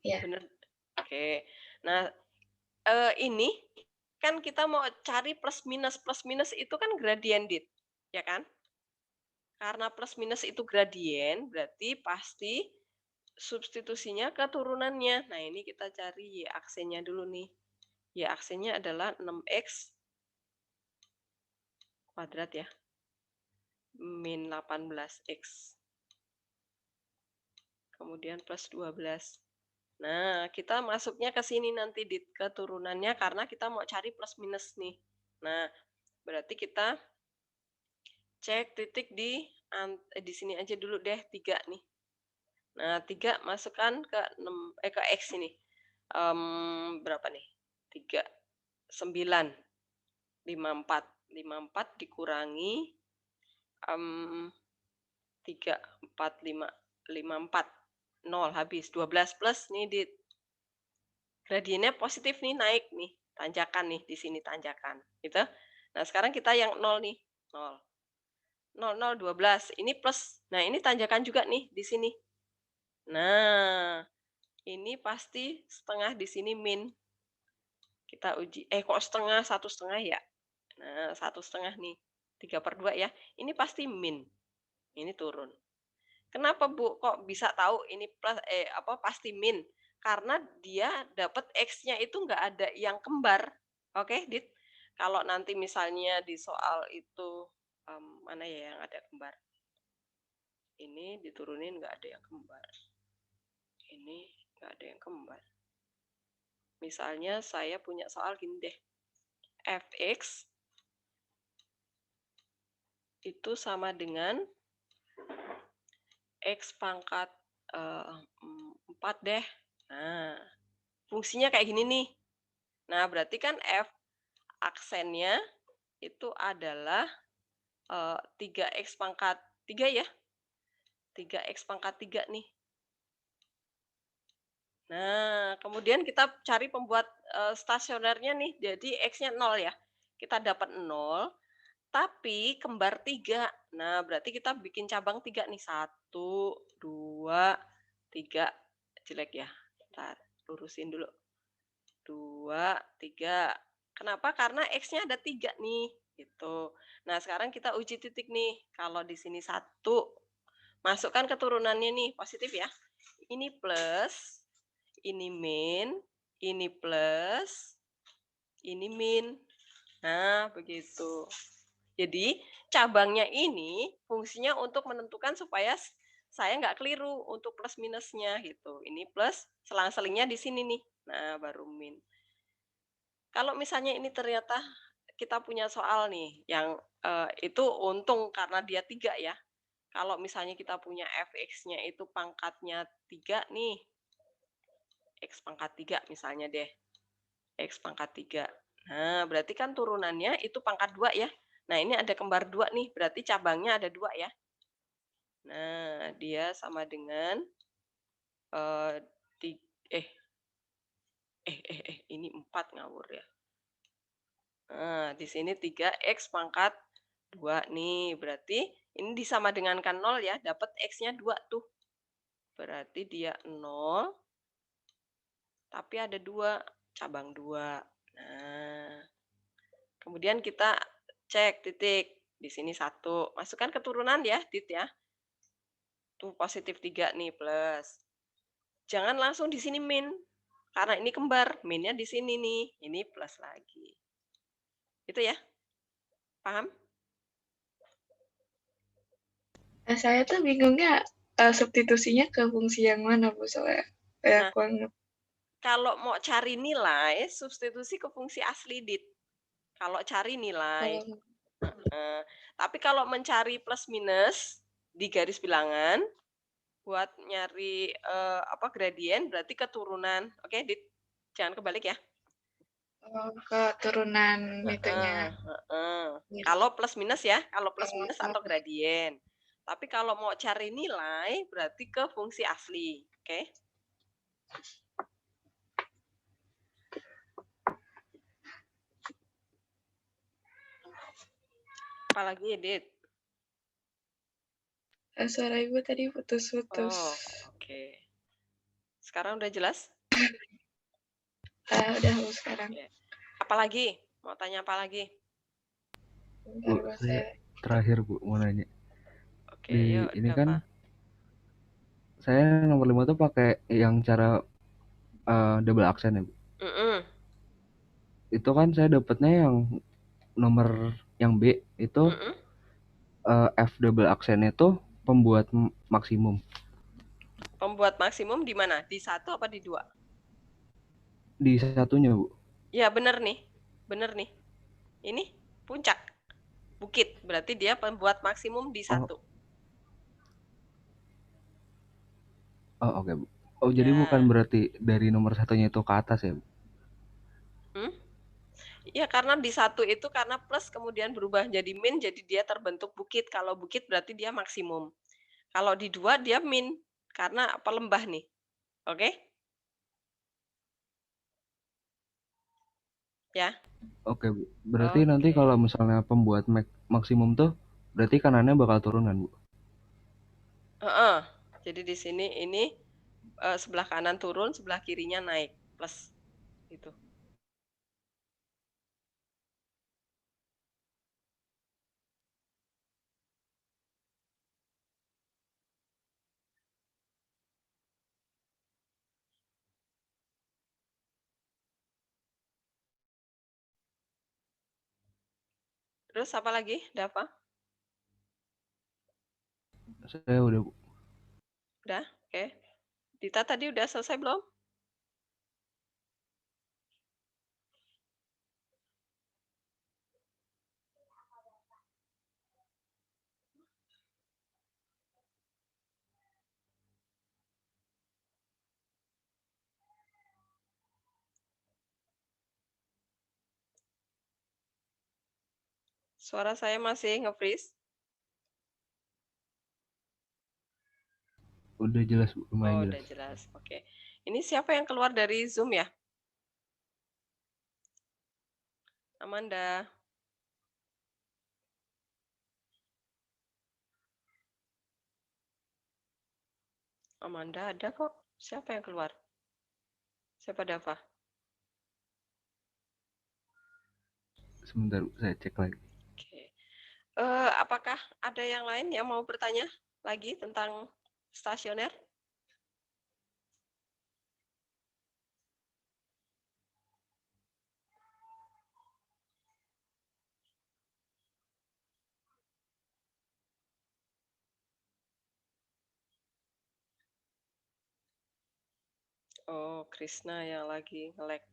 Iya. Bener. Oke. Nah, ini kan kita mau cari plus minus itu kan gradien dit, ya kan? Karena plus minus itu gradien, berarti pasti substitusinya ke turunannya. Nah, ini kita cari Y aksennya dulu nih. Y aksennya adalah 6X kuadrat ya. Min 18X. Kemudian plus 12. Nah, kita masuknya ke sini nanti di keturunannya karena kita mau cari plus minus nih. Nah, berarti kita cek titik di sini aja dulu deh, 3 nih. Nah, 3 masukkan ke 6 ke X ini. Berapa nih? 3 9 54 54 dikurangi 3 4 5 54 0 habis 12 plus nih di gradiennya positif nih, naik nih, tanjakan nih, di sini tanjakan gitu. Nah, sekarang kita yang 0 nih, 0 0 0 12 ini plus. Nah, ini tanjakan juga nih di sini. Nah, ini pasti setengah di sini min. Kita uji kok setengah, 1,5 ya. Nah, 1,5 nih, 3/2 ya, ini pasti min, ini turun. Kenapa Bu kok bisa tahu ini plus pasti min? Karena dia dapat X-nya itu nggak ada yang kembar. Oke, Dit. Kalau nanti misalnya di soal itu mana ya yang ada kembar? Ini diturunin nggak ada yang kembar. Ini nggak ada yang kembar. Misalnya saya punya soal gini deh. Fx itu sama dengan X pangkat 4 deh. Nah, fungsinya kayak gini nih. Nah, berarti kan F aksennya itu adalah 3X pangkat 3 ya. 3X pangkat 3 nih. Nah, kemudian kita cari pembuat stasionernya nih. Jadi X-nya 0 ya. Kita dapat 0, tapi kembar 3. Nah, berarti kita bikin cabang 3 nih. 1, 2, 3. Jelek ya. Ntar lurusin dulu. 2, 3. Kenapa? Karena X-nya ada 3 nih. Gitu. Nah, sekarang kita uji titik nih. Kalau di sini 1, masukkan keturunannya nih. Positif ya. Ini plus, ini min, ini plus, ini min. Nah, begitu. Jadi, cabangnya ini fungsinya untuk menentukan supaya saya nggak keliru untuk plus minusnya gitu. Ini plus, selang-selingnya di sini nih. Nah, baru min. Kalau misalnya ini ternyata kita punya soal nih, yang itu untung karena dia 3 ya. Kalau misalnya kita punya fx-nya itu pangkatnya 3 nih. X pangkat 3 misalnya deh. X pangkat 3. Nah, berarti kan turunannya itu pangkat 2 ya. Nah, ini ada kembar 2 nih, berarti cabangnya ada 2 ya. Nah, dia sama dengan ini 4 ngawur ya. Nah, di sini 3X pangkat 2 nih, berarti ini disama dengankan 0 ya, dapat X-nya 2 tuh. Berarti dia 0, tapi ada 2, cabang 2. Nah, kemudian kita cek titik. Di sini 1. Masukkan keturunan ya, Dit ya. Tuh positif 3 nih, plus. Jangan langsung di sini min. Karena ini kembar. Minnya di sini nih. Ini plus lagi. Itu ya. Paham? Saya tuh bingungnya substitusinya ke fungsi yang mana, Bu? Soalnya banyak banget. Kalau mau cari nilai, substitusi ke fungsi asli, Dit. Kalau cari nilai. Tapi kalau mencari plus minus di garis bilangan, buat nyari gradien, berarti keturunan. Oke, Dit. Jangan kebalik ya. Keturunan itunya. Kalau plus minus ya, kalau plus minus atau gradien. Tapi kalau mau cari nilai, berarti ke fungsi asli. Oke. Apalagi, Dit? Suara Ibu tadi putus-putus. Oh, oke. Sekarang udah jelas? Udah Bu sekarang. Apalagi? Mau tanya apa lagi? Bu, Bentar, saya terakhir Bu mau nanya. Oke, Di yuk. ini Apa? kan saya nomor 5 tuh pakai yang cara double aksen ya Bu. Itu kan saya dapatnya yang nomor yang B itu F double aksennya itu pembuat maksimum. Pembuat maksimum di mana? Di 1 apa di 2? Di satunya Bu. Ya, bener nih. Bener nih. Ini puncak. Bukit. Berarti dia pembuat maksimum di 1. Oh oke Bu. Oh jadi Ya. bukan berarti dari nomor satunya itu ke atas ya Bu? Iya, karena di 1 itu karena plus kemudian berubah jadi min, jadi dia terbentuk bukit. Kalau bukit berarti dia maksimum. Kalau di 2 dia min, karena pelembah nih. Oke? Ya. Oke Bu. Berarti nanti Oke. kalau misalnya pembuat maksimum tuh berarti kanannya bakal turun kan Bu? Jadi di sini ini sebelah kanan turun, sebelah kirinya naik plus gitu. Terus apa lagi, Dava? Saya udah Bu. Udah, oke. Dita tadi udah selesai belum? Suara saya masih nge-freeze? Udah jelas Bu, lumayan Oh, jelas. udah jelas. Oke. Ini siapa yang keluar dari Zoom ya? Amanda. Amanda ada kok. Siapa yang keluar? Siapa Dava? Sebentar Bu, saya cek lagi. Oke. Apakah ada yang lain yang mau bertanya lagi tentang stasioner? Oh, Krishna yang lagi nge-lag.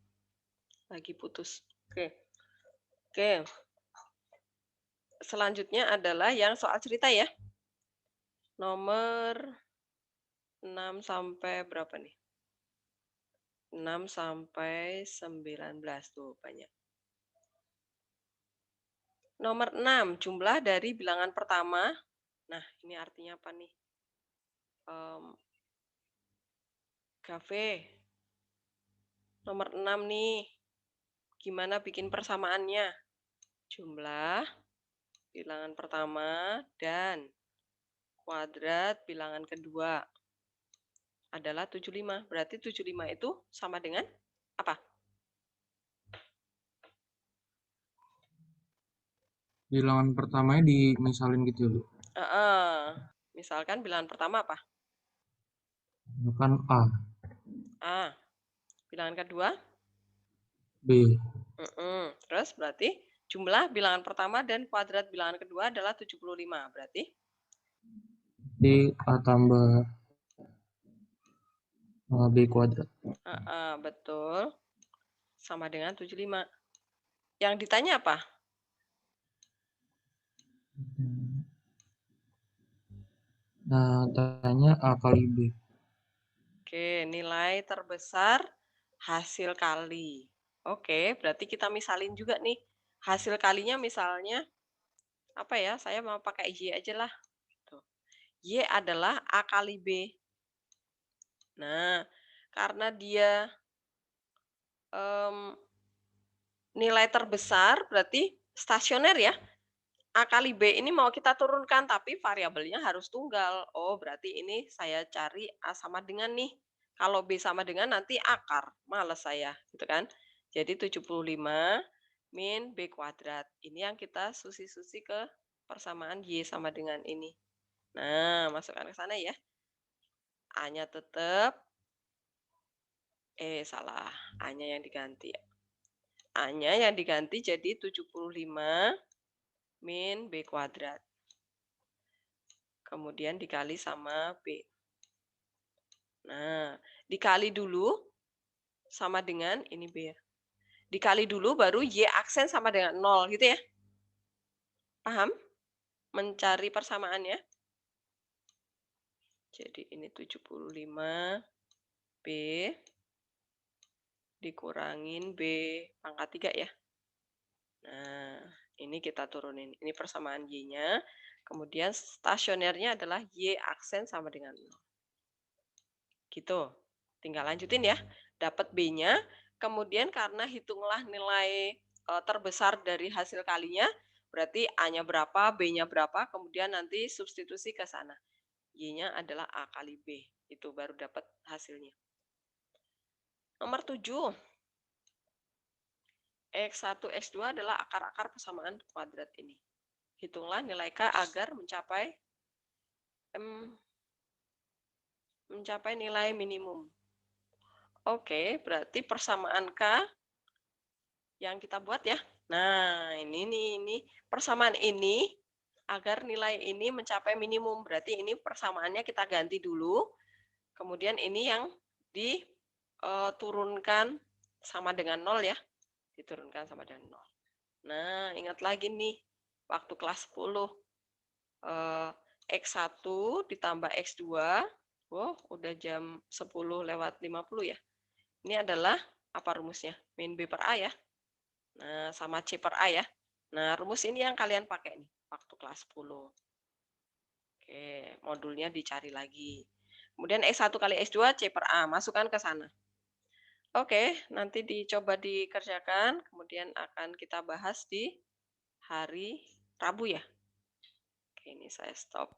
Lagi putus. Oke. Oke. Selanjutnya adalah yang soal cerita ya. Nomor 6 sampai berapa nih? 6 sampai 19 tuh banyak. Nomor 6, jumlah dari bilangan pertama. Nah, ini artinya apa nih? Gave. Nomor 6 nih. Gimana bikin persamaannya? Jumlah bilangan pertama dan kuadrat bilangan kedua adalah 75. Berarti 75 itu sama dengan apa? Bilangan pertamanya dimisalin gitu ya, Bu? Misalkan bilangan pertama apa? Bukan A, A. Bilangan kedua? B. Terus berarti jumlah bilangan pertama dan kuadrat bilangan kedua adalah 75. Berarti? D A tambah B kuadrat. Betul. Sama dengan 75. Yang ditanya apa? Nah, tanya A kali B. Oke, nilai terbesar hasil kali. Oke, berarti kita misalin juga nih. Hasil kalinya misalnya, apa ya, saya mau pakai Y aja lah. Y adalah A kali B. Nah, karena dia nilai terbesar, berarti stasioner ya. A kali B ini mau kita turunkan, tapi variabelnya harus tunggal. Oh, berarti ini saya cari A sama dengan nih. Kalau B sama dengan nanti akar. Males saya, gitu kan. Jadi 75 min B kuadrat. Ini yang kita susi-susi ke persamaan Y sama dengan ini. Nah, masukkan ke sana ya. A-nya tetap. Salah. A-nya yang diganti. A-nya yang diganti jadi 75 min B kuadrat. Kemudian dikali sama B. Nah, dikali dulu sama dengan ini B ya. Dikali dulu baru Y aksen sama dengan 0 gitu ya. Paham? Mencari persamaannya. Jadi ini 75 B dikurangin B pangkat 3 ya. Nah, ini kita turunin. Ini persamaan Y-nya. Kemudian stasionernya adalah Y aksen sama dengan 0. Gitu. Tinggal lanjutin ya. Dapat B-nya. Kemudian karena hitunglah nilai terbesar dari hasil kalinya, berarti A-nya berapa, B-nya berapa, kemudian nanti substitusi ke sana. Y-nya adalah A kali B. Itu baru dapat hasilnya. Nomor 7. X1, X2 adalah akar-akar persamaan kuadrat ini. Hitunglah nilai K agar mencapai nilai minimum. Oke, berarti persamaan K yang kita buat ya. Nah, ini persamaan ini agar nilai ini mencapai minimum. Berarti ini persamaannya kita ganti dulu. Kemudian ini yang diturunkan sama dengan 0 ya. Diturunkan sama dengan 0. Nah, ingat lagi nih, waktu kelas 10. X1 ditambah X2. Wow, udah jam 10:50 ya. Ini adalah apa rumusnya? Min B per A ya. Nah, sama C per A ya. Nah, rumus ini yang kalian pakai nih, waktu kelas 10. Oke, modulnya dicari lagi. Kemudian X1 kali X2, C per A. Masukkan ke sana. Oke, nanti dicoba dikerjakan. Kemudian akan kita bahas di hari Rabu ya. Oke, ini saya stop.